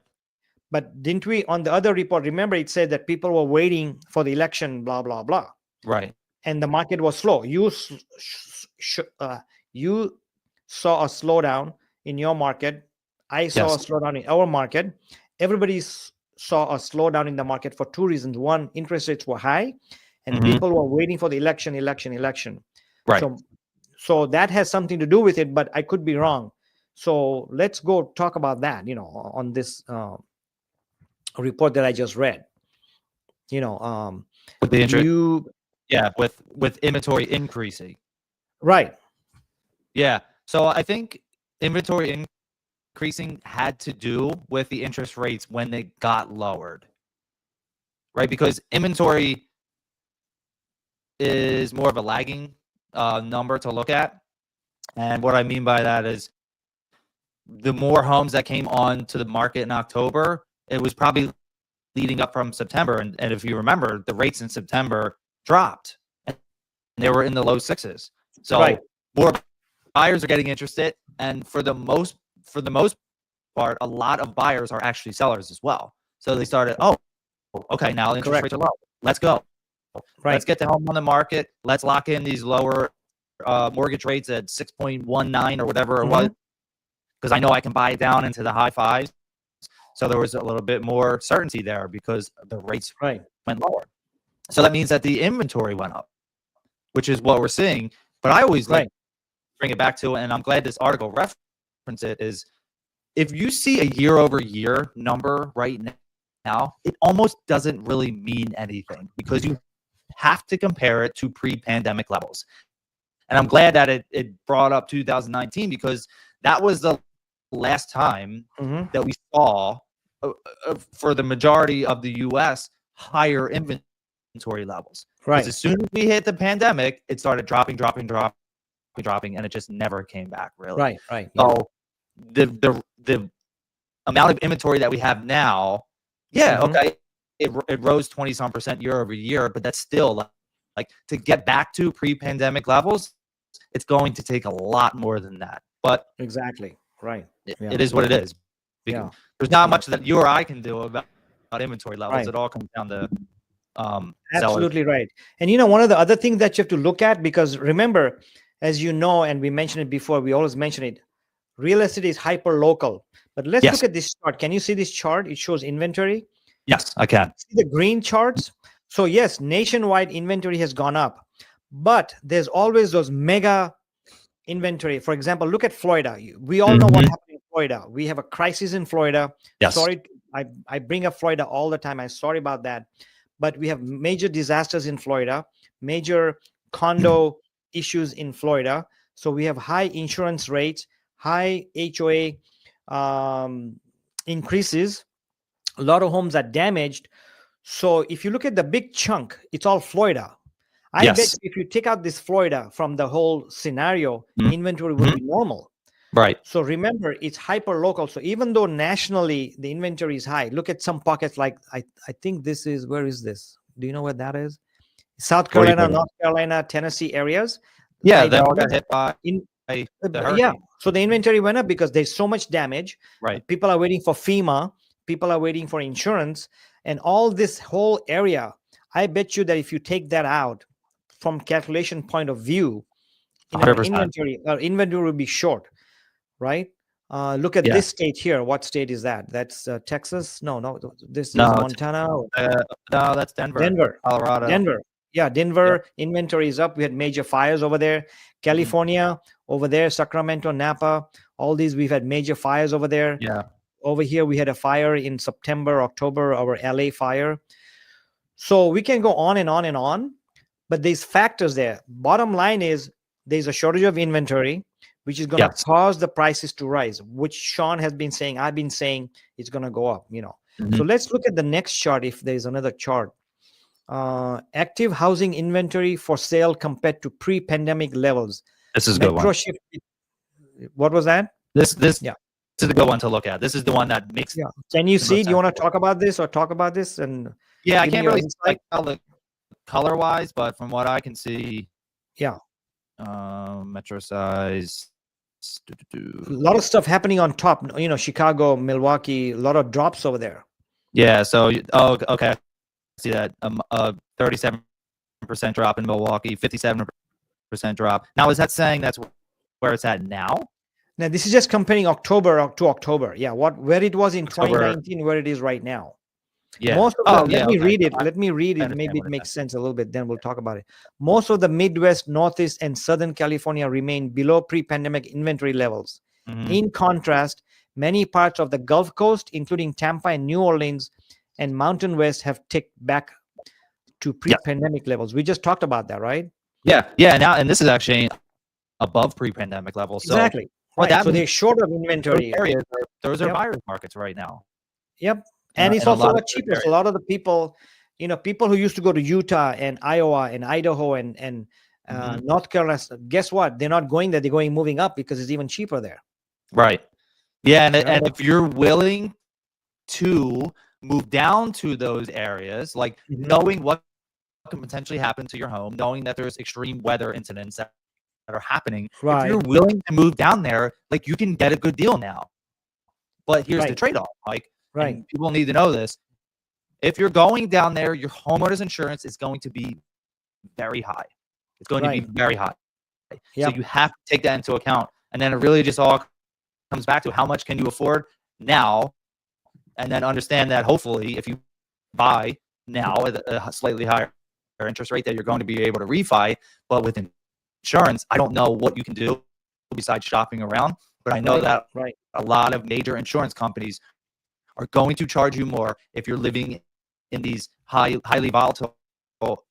But didn't we, on the other report, remember it said that people were waiting for the election, blah, blah, blah. Right. And the market was slow. You saw a slowdown in your market. I saw a slowdown in our market. Everybody saw a slowdown in the market for two reasons. One, interest rates were high, and people were waiting for the election. Right. So that has something to do with it, but I could be wrong. So let's go talk about that, on this report that I just read. With the interest, with inventory increasing. Right. Yeah. So I think inventory increasing had to do with the interest rates when they got lowered. Right? Because inventory is more of a lagging number to look at. And what I mean by that is the more homes that came on to the market in October, it was probably leading up from September. And if you remember, the rates in September dropped and they were in the low sixes. So more buyers are getting interested. And for the most part, a lot of buyers are actually sellers as well. So they started, okay, now interest rates are low. Let's go. Let's get the home on the market. Let's lock in these lower mortgage rates at 6.19 or whatever it was, because I know I can buy it down into the high fives. So there was a little bit more certainty there because the rates went lower. So that means that the inventory went up, which is what we're seeing. But I always like bring it back to, and I'm glad this article referenced it, is if you see a year over year number right now, it almost doesn't really mean anything because you have to compare it to pre-pandemic levels. And I'm glad that it brought up 2019 because that was the last time that we saw, for the majority of the U.S., higher inventory levels. Right. Because as soon as we hit the pandemic, it started dropping, and it just never came back, really. Right. So the amount of inventory that we have now, okay, it rose 20-some% year over year, but that's still like to get back to pre-pandemic levels, it's going to take a lot more than that. But exactly. Right. It is what it is. Yeah. There's not much that you or I can do about inventory levels. Right. It all comes down to sellers. Absolutely right. And one of the other things that you have to look at, because remember, as you know, and we mentioned it before, we always mention it, real estate is hyper local. But let's Yes. look at this chart. Can you see this chart? It shows inventory. Yes, I can. See the green charts? So yes, nationwide inventory has gone up, but there's always those mega inventory. For example, look at Florida. We all know what happened in Florida. We have a crisis in Florida. Yes. Sorry, I bring up Florida all the time. I'm sorry about that. But we have major disasters in Florida, major condo issues in Florida. So we have high insurance rates, high HOA increases. A lot of homes are damaged. So if you look at the big chunk, it's all Florida. I bet if you take out this Florida from the whole scenario, inventory will be normal. Right. So remember, it's hyper local. So even though nationally the inventory is high, look at some pockets like I think this is, where is this? Do you know where that is? South Carolina, North Carolina, Tennessee areas. Yeah, they all got hit by the hurricane. Yeah. So the inventory went up because there's so much damage. Right. People are waiting for FEMA. People are waiting for insurance, and all this whole area. I bet you that if you take that out from calculation point of view, inventory will be short, right? Look at this state here. What state is that? That's Texas. No. This is Montana. No, that's Denver. Colorado. Denver. Yeah, Denver. Inventory is up. We had major fires over there. California over there. Sacramento, Napa. All these, we've had major fires over there. Yeah. Over here, we had a fire in September, October, our LA fire. So we can go on and on and on, but there's factors there. Bottom line is there's a shortage of inventory, which is going to cause the prices to rise, which Shawn has been saying, I've been saying it's going to go up, So let's look at the next chart. If there's another chart, active housing inventory for sale compared to pre-pandemic levels. This is a good one. What was that? This is a good one to look at. This is the one that makes. Yeah. Can you see? Do you want to talk about this or talk about this? And yeah, I can't really tell the color wise, but from what I can see, metro size. A lot of stuff happening on top. Chicago, Milwaukee, a lot of drops over there. Yeah. So okay, see that 37% drop in Milwaukee, 57% drop. Now, is that saying that's where it's at now? Now, this is just comparing October to October. Yeah, where it was in 2019, where it is right now. Yeah. Let me read it. Let me read it. Maybe it makes sense a little bit. Then we'll talk about it. Most of the Midwest, Northeast, and Southern California remain below pre-pandemic inventory levels. In contrast, many parts of the Gulf Coast, including Tampa and New Orleans and Mountain West, have ticked back to pre-pandemic levels. We just talked about that, right? Yeah. Now, and this is actually above pre-pandemic levels. So exactly. Right. So they're short of inventory. Those are buyers markets right now. Yep. And it's also a lot cheaper. So a lot of the people, people who used to go to Utah and Iowa and Idaho and North Carolina, guess what? They're not going there. They're moving up because it's even cheaper there. Right. Yeah. And if you're willing to move down to those areas, like knowing what can potentially happen to your home, knowing that there's extreme weather incidents that are happening. Right. If you're willing to move down there, like, you can get a good deal now. But here's the trade-off, Mike. Right. People need to know this. If you're going down there, your homeowner's insurance is going to be very high. It's going to be very high. Yep. So you have to take that into account. And then it really just all comes back to how much can you afford now, and then understand that hopefully if you buy now at a slightly higher interest rate that you're going to be able to refi. But with insurance, I don't know what you can do besides shopping around, but I know that a lot of major insurance companies are going to charge you more if you're living in these highly volatile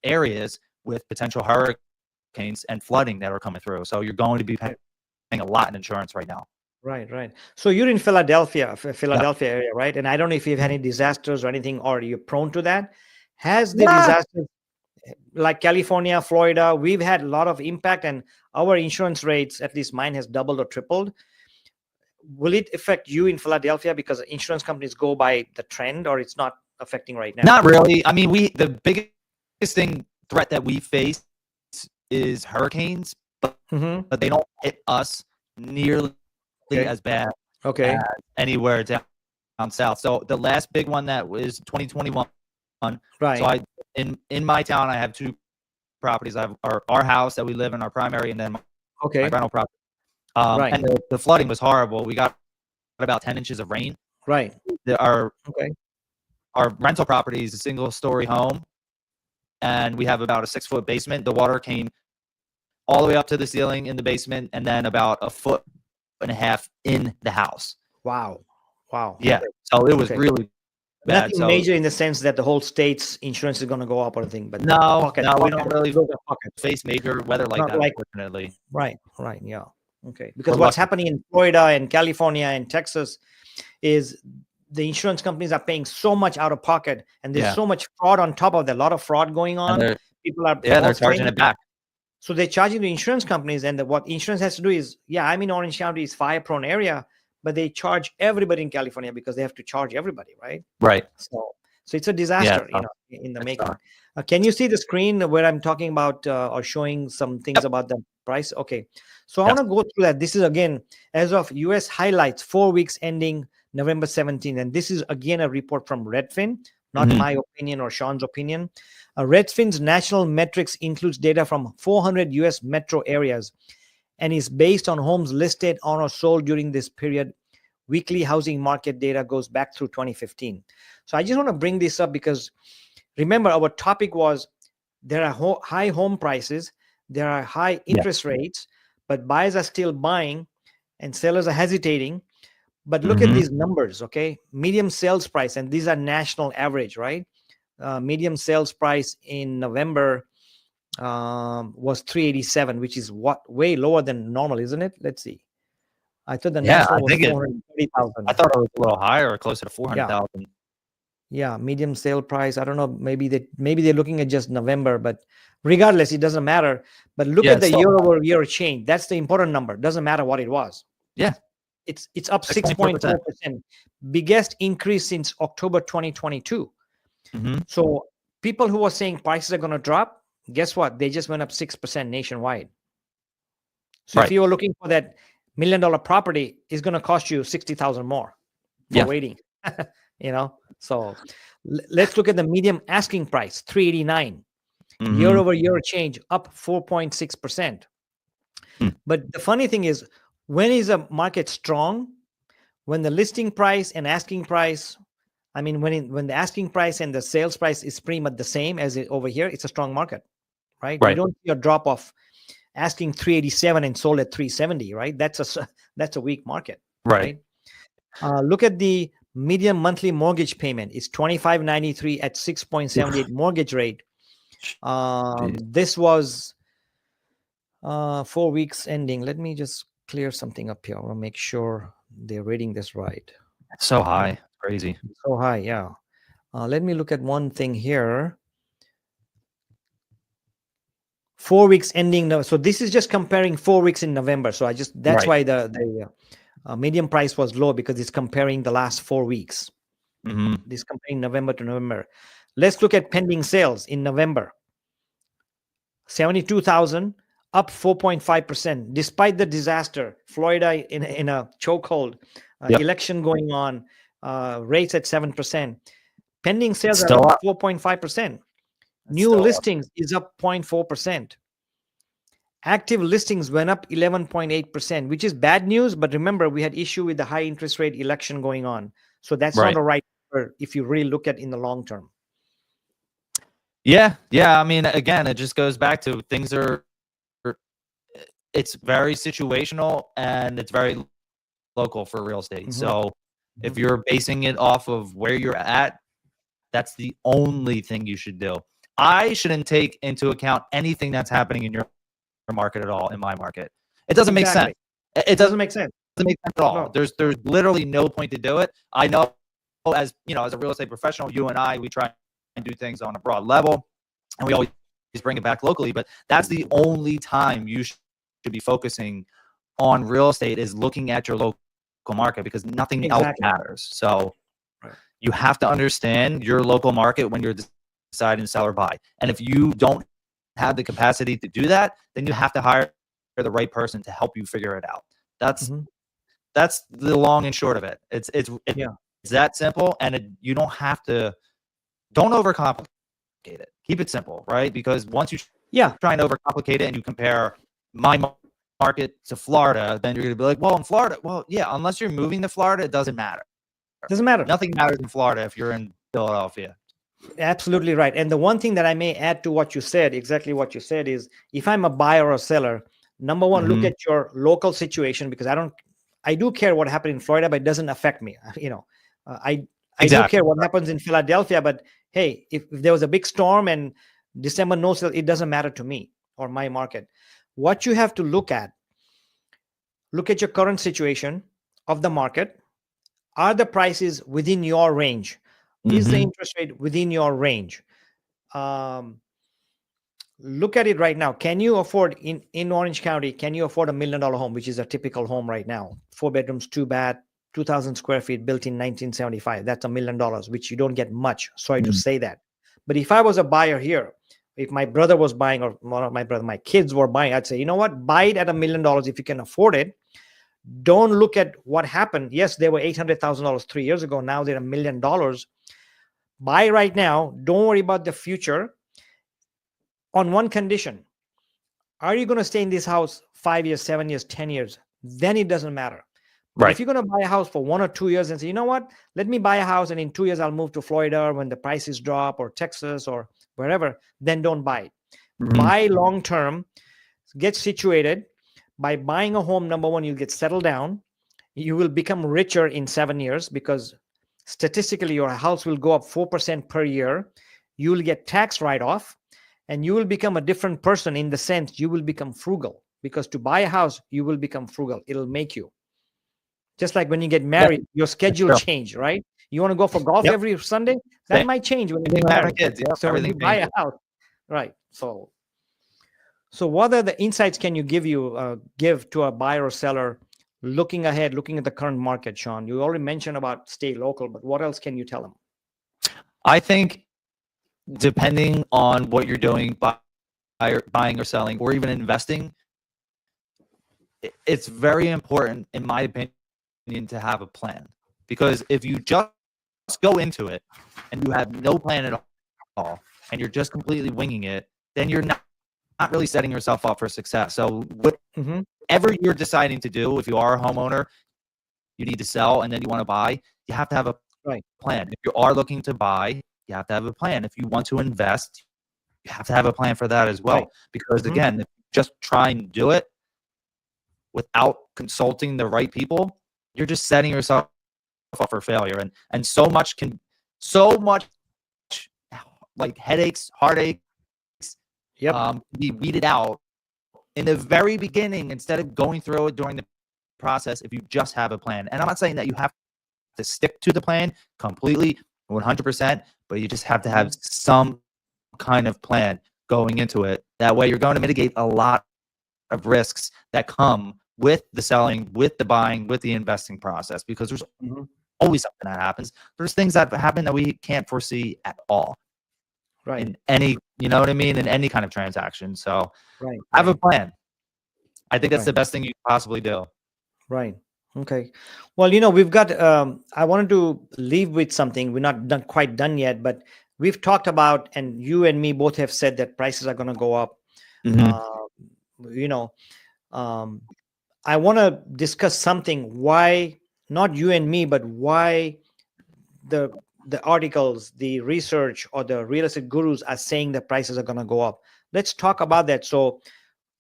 areas with potential hurricanes and flooding that are coming through. So you're going to be paying a lot in insurance right now. Right. So you're in Philadelphia area, right? And I don't know if you've had any disasters or anything, or you're prone to that. Has the disasters like California, Florida, we've had a lot of impact, and our insurance rates, at least mine, has doubled or tripled. Will it affect you in Philadelphia because insurance companies go by the trend, or it's not affecting right now? Not really. I mean, the biggest threat that we face is hurricanes, but they don't hit us nearly as bad as anywhere down south. So the last big one that was 2021. Right. So in my town, I have two properties. I have our house that we live in, our primary, and then my rental property. Right. And the flooding was horrible. We got about 10 inches of rain. Right. Our rental property is a single-story home, and we have about a 6-foot basement. The water came all the way up to the ceiling in the basement, and then about a foot and a half in the house. Wow. Yeah. So it was really bad. Nothing major in the sense that the whole state's insurance is going to go up or anything, but no, we don't really face major weather like that, unfortunately. Right. Yeah. Okay. Because what's happening in Florida and California and Texas is the insurance companies are paying so much out of pocket, and there's so much fraud on top of that. A lot of fraud going on. People are they're charging it back. So they're charging the insurance companies, and what insurance has to do is, I'm in Orange County, is fire-prone area, but they charge everybody in California because they have to charge everybody, right? Right. So it's a disaster, in the making. Can you see the screen where I'm talking about or showing some things about the price? Okay. So I want to go through that. This is again as of U.S. highlights 4 weeks ending November 17th, and this is again a report from Redfin, not my opinion or Shawn's opinion. Redfin's national metrics includes data from 400 U.S. metro areas and is based on homes listed on or sold during this period. Weekly housing market data goes back through 2015. So I just want to bring this up because remember our topic was there are high home prices, there are high interest rates, but buyers are still buying and sellers are hesitating. But look at these numbers, okay? Medium sales price, and these are national average, right? Medium sales price in November was 387, which is way lower than normal, isn't it? Let's see. I thought the national was 430,000. I thought it was a little higher or closer to 400,000. Yeah, medium sale price. I don't know. Maybe they're looking at just November, but regardless, it doesn't matter. But look at the year-over-year change. That's the important number. Doesn't matter what it was. Yeah, it's up 6.4%. Biggest increase since October 2022. So people who were saying prices are going to drop, guess what? They just went up 6% nationwide. So if you were looking for that $1 million property, it's going to cost you $60,000 more for waiting. So let's look at the medium asking price, 389. Year over year change up 4.6%. But the funny thing is, when is a market strong? When the listing price and asking price, when the asking price and the sales price is pretty much the same as over here, it's a strong market, right? You don't see a drop off asking 387 and sold at 370, right? That's a weak market, right? Look at the median monthly mortgage payment. It's $25.93 at 6.78 mortgage rate. This was 4 weeks ending. Let me just clear something up here. I want to make sure they're reading this right. It's so high. Crazy. So high, yeah. Let me look at one thing here. 4 weeks ending. So this is just comparing 4 weeks in November. So that's why the median price was low, because it's comparing the last 4 weeks. This comparing November to November. Let's look at pending sales in November. 72,000, up 4.5%. Despite the disaster, Florida in a chokehold, election going on, rates at 7%. Pending sales are up 4.5%. New listings is up 0.4%. Active listings went up 11.8%, which is bad news. But remember, we had issue with the high interest rate election going on. So that's not the right number if you really look at in the long term. Yeah. Again, it just goes back to it's very situational and it's very local for real estate. So if you're basing it off of where you're at, that's the only thing you should do. I shouldn't take into account anything that's happening in your market at all, in my market. It doesn't make sense. It doesn't make sense. It doesn't make sense at all. No. There's literally no point to do it. I know as a real estate professional, you and I, we try and do things on a broad level, and we always bring it back locally, but that's the only time you should be focusing on real estate, is looking at your local market, because nothing else matters. So you have to understand your local market when you're deciding to sell or buy. And if you don't have the capacity to do that, then you have to hire the right person to help you figure it out. That's the long and short of it. It's that simple, and you don't overcomplicate it. Keep it simple, right? Because once you try and overcomplicate it and you compare my market to Florida, then you're going to be like, well, in Florida, unless you're moving to Florida, it doesn't matter. Doesn't matter. Nothing matters in Florida if you're in Philadelphia. Absolutely right. And the one thing that I may add to what you said, exactly what you said, is if I'm a buyer or seller, number one, look at your local situation, because I do care what happened in Florida, but it doesn't affect me. I do care what happens in Philadelphia, but hey, if there was a big storm and December no sale, it doesn't matter to me or my market. What you have to look at your current situation of the market. Are the prices within your range? Is the interest rate within your range? Look at it right now. Can you afford in Orange County? Can you afford $1 million home, which is a typical home right now? 4 bedrooms, 2 bath, 2,000 square feet, built in 1975. That's $1 million, which you don't get much. Sorry to say that. But if I was a buyer here, if my brother was buying, or my kids were buying, I'd say, you know what? Buy it at $1 million if you can afford it. Don't look at what happened. Yes, they were $800,000 3 years ago. Now they're $1 million. Buy right now. Don't worry about the future. On one condition: are you going to stay in this house 5 years, 7 years, 10 years? Then it doesn't matter. But if you're going to buy a house for 1 or 2 years and say, you know what, let me buy a house and in 2 years I'll move to Florida when the prices drop, or Texas or wherever, then don't buy it. Buy long term, get situated. By buying a home, number one, you'll get settled down. You will become richer in 7 years, because statistically your house will go up 4% per year. You will get tax write-off, and you will become a different person, in the sense you will become frugal, because to buy a house, you will become frugal. It'll make you. Just like when you get married, your schedule change, right? You want to go for golf every Sunday? That might change when you get married. So when you buy a house, right? So what are the insights can you give to a buyer or seller looking ahead, looking at the current market, Shawn? You already mentioned about stay local, but what else can you tell them? I think depending on what you're doing, buying or selling, or even investing, it's very important, in my opinion, to have a plan. Because if you just go into it and you have no plan at all, and you're just completely winging it, then you're not really setting yourself up for success. So whatever you're deciding to do, if you are a homeowner, you need to sell and then you want to buy, you have to have a plan. If you are looking to buy, you have to have a plan. If you want to invest, you have to have a plan for that as well. Because again, if you just try and do it without consulting the right people, you're just setting yourself up for failure. And so much like headaches, heartaches, be weeded out in the very beginning, instead of going through it during the process, if you just have a plan. And I'm not saying that you have to stick to the plan completely 100%, but you just have to have some kind of plan going into it. That way you're going to mitigate a lot of risks that come with the selling, with the buying, with the investing process, because there's always something that happens. There's things that happen that we can't foresee at all. In any, you know what I mean? In any kind of transaction. So have a plan. I think that's the best thing you can possibly do. Right. Okay. Well, we've got, I wanted to leave with something. We're not quite done yet, but we've talked about, and you and me both have said that prices are going to go up. I want to discuss something, why, not you and me, but why the articles, the research, or the real estate gurus are saying the prices are going to go up. Let's talk about that. So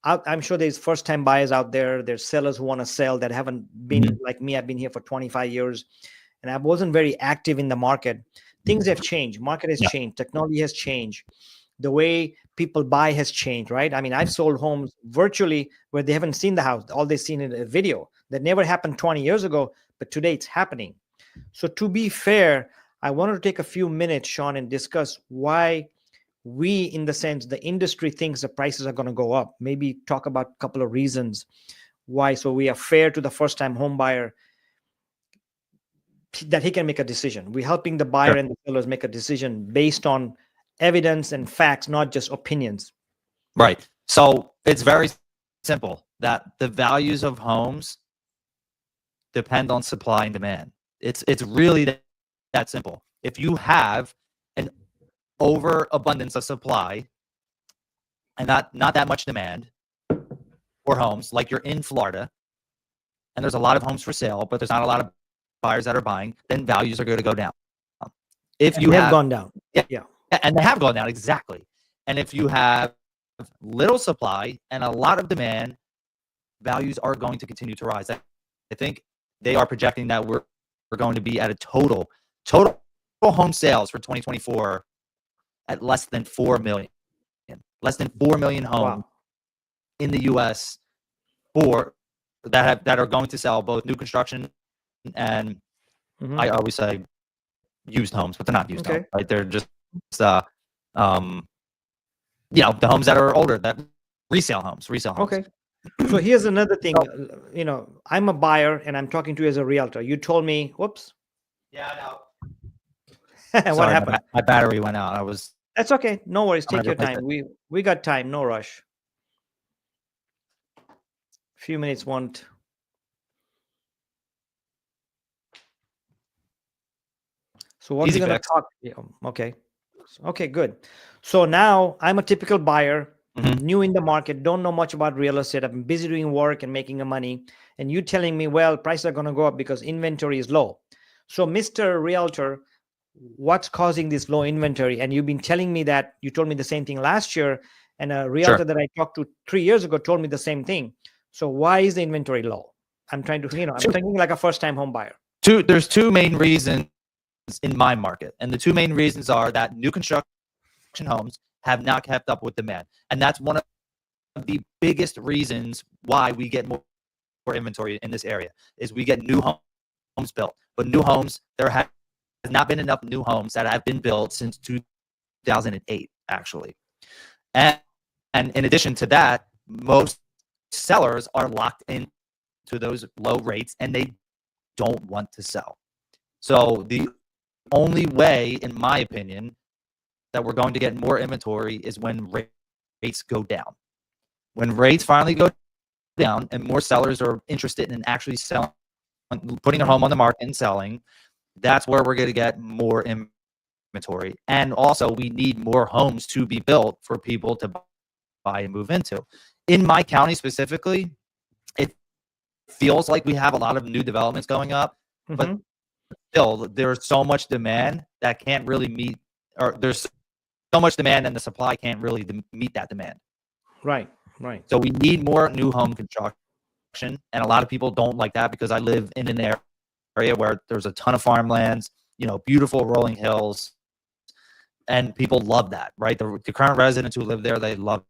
I'm sure there's first-time buyers out there. There's sellers who want to sell that haven't been like me. I've been here for 25 years, and I wasn't very active in the market. Things have changed. Market has changed. Technology has changed. The way people buy has changed, right? I mean, I've sold homes virtually where they haven't seen the house. All they've seen in a video. That never happened 20 years ago, but today it's happening. So to be fair, I wanted to take a few minutes, Shawn, and discuss why we, in the sense, the industry thinks the prices are going to go up. Maybe talk about a couple of reasons why, so we are fair to the first-time home buyer, that he can make a decision. We're helping the buyer and the sellers make a decision based on evidence and facts, not just opinions. Right. So it's very simple that the values of homes depend on supply and demand. It's really that simple. If you have an overabundance of supply and not that much demand for homes, like you're in Florida, and there's a lot of homes for sale, but there's not a lot of buyers that are buying, then values are going to go down. If you have gone down, yeah, and they have gone down, exactly. And if you have little supply and a lot of demand, values are going to continue to rise. I think they are projecting that we're going to be at a total home sales for 2024 at less than 4 million. Less than 4 million homes in the U.S. that are going to sell, both new construction and I always say used homes, but they're not used homes, right? They're just the homes that are older, that resale homes. Okay. So here's another thing. I'm a buyer and I'm talking to you as a realtor. You told me, whoops. Yeah, I know. What Sorry, happened? My battery went out. That's okay. No worries. Take your time. We got time. No rush. Few minutes won't. So what we're going to talk. Yeah, okay. Okay, good. So now I'm a typical buyer, new in the market, don't know much about real estate. I'm busy doing work and making money. And you telling me, well, prices are going to go up because inventory is low. So Mr. Realtor, what's causing this low inventory? And you've been telling me that you told me the same thing last year. And a realtor that I talked to 3 years ago told me the same thing. So why is the inventory low? I'm trying to, I'm thinking like a first-time home buyer. There's two main reasons in my market. And the two main reasons are that new construction homes have not kept up with demand. And that's one of the biggest reasons why we get more inventory in this area is we get new homes built. But new homes, there has not been enough new homes that have been built since 2008, actually. And in addition to that, most sellers are locked into those low rates and they don't want to sell. So the only way, in my opinion, that we're going to get more inventory is when rates go down. When rates finally go down and more sellers are interested in actually selling, putting their home on the market and selling, that's where we're going to get more inventory. And also, we need more homes to be built for people to buy and move into. In my county specifically, it feels like we have a lot of new developments going up, but still, there's so much demand that can't really meet, or there's so much demand and the supply can't really meet that demand. Right. So we need more new home construction, and a lot of people don't like that because I live in an area where there's a ton of farmlands, beautiful rolling hills, and people love that, right? The current residents who live there, they love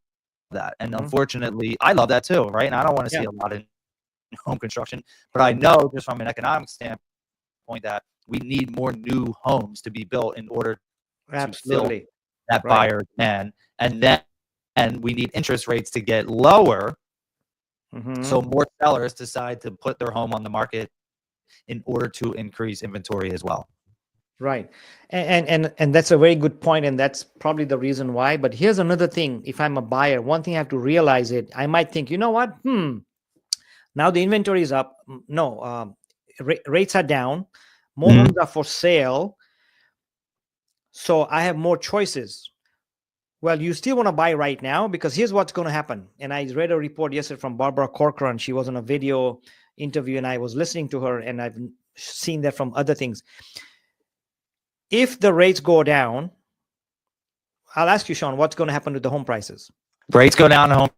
that. And unfortunately, I love that too, right? And I don't want to see a lot of home construction, but I know just from an economic standpoint that we need more new homes to be built in order to fill that buyer demand. And we need interest rates to get lower so more sellers decide to put their home on the market in order to increase inventory as well. Right. And that's a very good point, and that's probably the reason why. But here's another thing. If I'm a buyer, one thing I have to realize it, I might think, you know what? Now the inventory is up. No, rates are down. More homes are for sale. So I have more choices. Well, you still want to buy right now because here's what's going to happen. And I read a report yesterday from Barbara Corcoran. She was on a video interview and I was listening to her, and I've seen that from other things. If the rates go down, I'll ask you, Shawn, what's going to happen to the home prices? Rates go down, home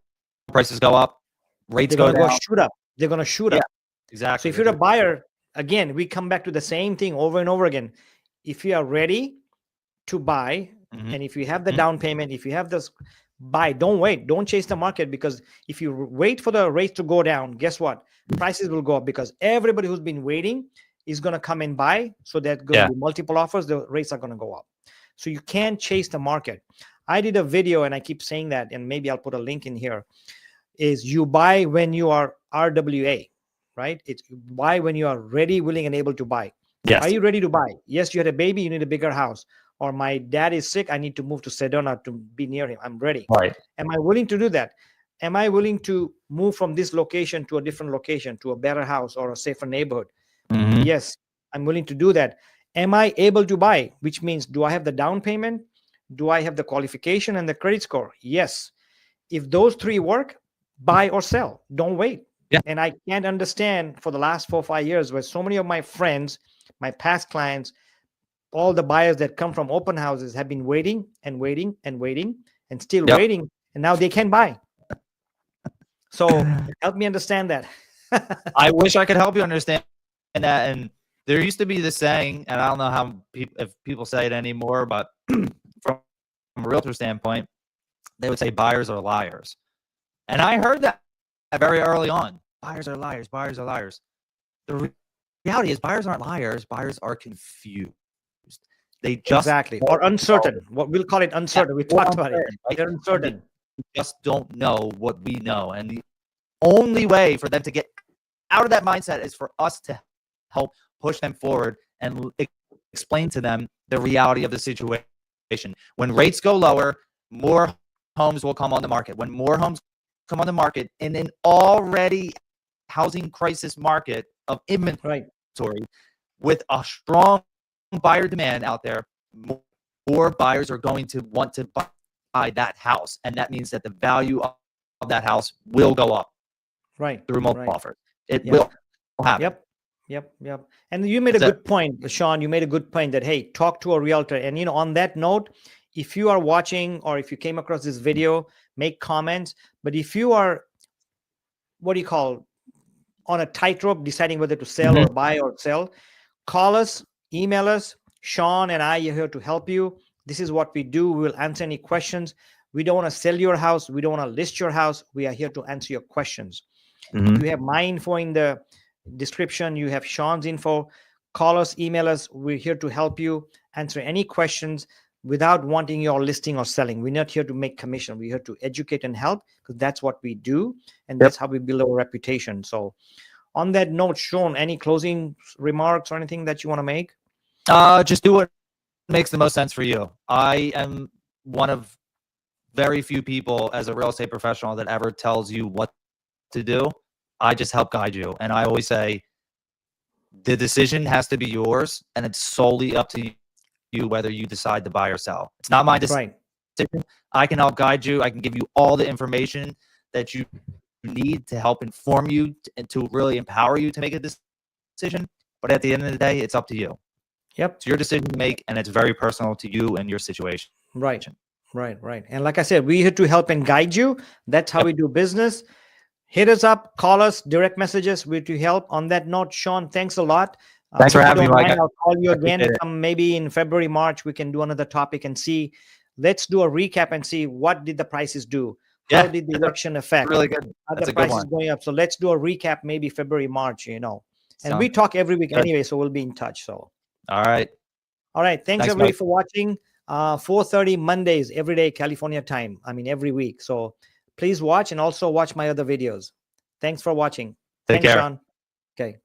prices go up. Rates go down. Shoot up. They're going to shoot up. Exactly. So if you're a buyer, again, we come back to the same thing over and over again. If you are ready to buy, and if you have the down payment, if you have this, buy. Don't wait. Don't chase the market, because if you wait for the rates to go down, guess what? Prices will go up because everybody who's been waiting is going to come and buy. So there's going to be multiple offers. The rates are going to go up. So you can't chase the market. I did a video, and I keep saying that, and maybe I'll put a link in here, is you buy when you are RWA, right? It's buy when you are ready, willing, and able to buy. Yes. Are you ready to buy? Yes, you had a baby, you need a bigger house. Or my dad is sick, I need to move to Sedona to be near him. I'm ready. Right. Am I willing to do that? Am I willing to move from this location to a different location, to a better house or a safer neighborhood? Yes, I'm willing to do that. Am I able to buy? Which means, do I have the down payment? Do I have the qualification and the credit score? Yes. If those three work, buy or sell. Don't wait. Yeah. And I can't understand for the last 4 or 5 years where so many of my friends, my past clients, all the buyers that come from open houses have been waiting and waiting and waiting and still Yep. waiting, and now they can buy. So help me understand that. I wish I could help you understand that. And there used to be this saying, and I don't know how if people say it anymore, but from a realtor standpoint, they would say buyers are liars. And I heard that very early on. Buyers are liars. Buyers are liars. The reality is buyers aren't liars. Buyers are confused. They just exactly, or uncertain. What we'll call it uncertain. We talked about it. Right? They're uncertain. They just don't know what we know. And the only way for them to get out of that mindset is for us to help push them forward and explain to them the reality of the situation. When rates go lower, more homes will come on the market. When more homes come on the market in an already housing crisis market of inventory, with a strong buyer demand out there, more buyers are going to want to buy that house. And that means that the value of that house will go up. Through multiple offers. It will happen. Yep. And you made a good point, Shawn. You made a good point that, hey, talk to a realtor. And, on that note, if you are watching or if you came across this video, make comments. But if you are, on a tightrope deciding whether to sell or buy or sell, call us, email us. Shawn and I are here to help you. This is what we do. We will answer any questions. We don't want to sell your house. We don't want to list your house. We are here to answer your questions. You have my info in the description. You have Shawn's info. Call us, email us. We're here to help you answer any questions without wanting your listing or selling. We're not here to make commission. We're here to educate and help because that's what we do. And that's how we build our reputation. So on that note, Shawn, any closing remarks or anything that you want to make? Just do what makes the most sense for you. I am one of very few people as a real estate professional that ever tells you what to do. I just help guide you. And I always say the decision has to be yours, and it's solely up to you whether you decide to buy or sell. It's not my decision. I can help guide you. I can give you all the information that you need to help inform you and to really empower you to make a decision. But at the end of the day, it's up to you. It's your decision to make, and it's very personal to you and your situation. Right. And like I said, we're here to help and guide you. That's how we do business. Hit us up, call us, direct messages. We're to help. On that note, Shawn, thanks a lot. Thanks for having me, Mike. I'll call you again. Maybe in February, March, we can do another topic and see. Let's do a recap and see what did the prices do. How did the election affect? Really good. Are the prices going up? So let's do a recap, maybe February, March. And we talk every week anyway, so we'll be in touch. So. All right. Thanks everybody for watching. 4:30 Mondays every day, California time. Every week. So please watch and also watch my other videos. Thanks for watching. Take care. Shawn. Okay.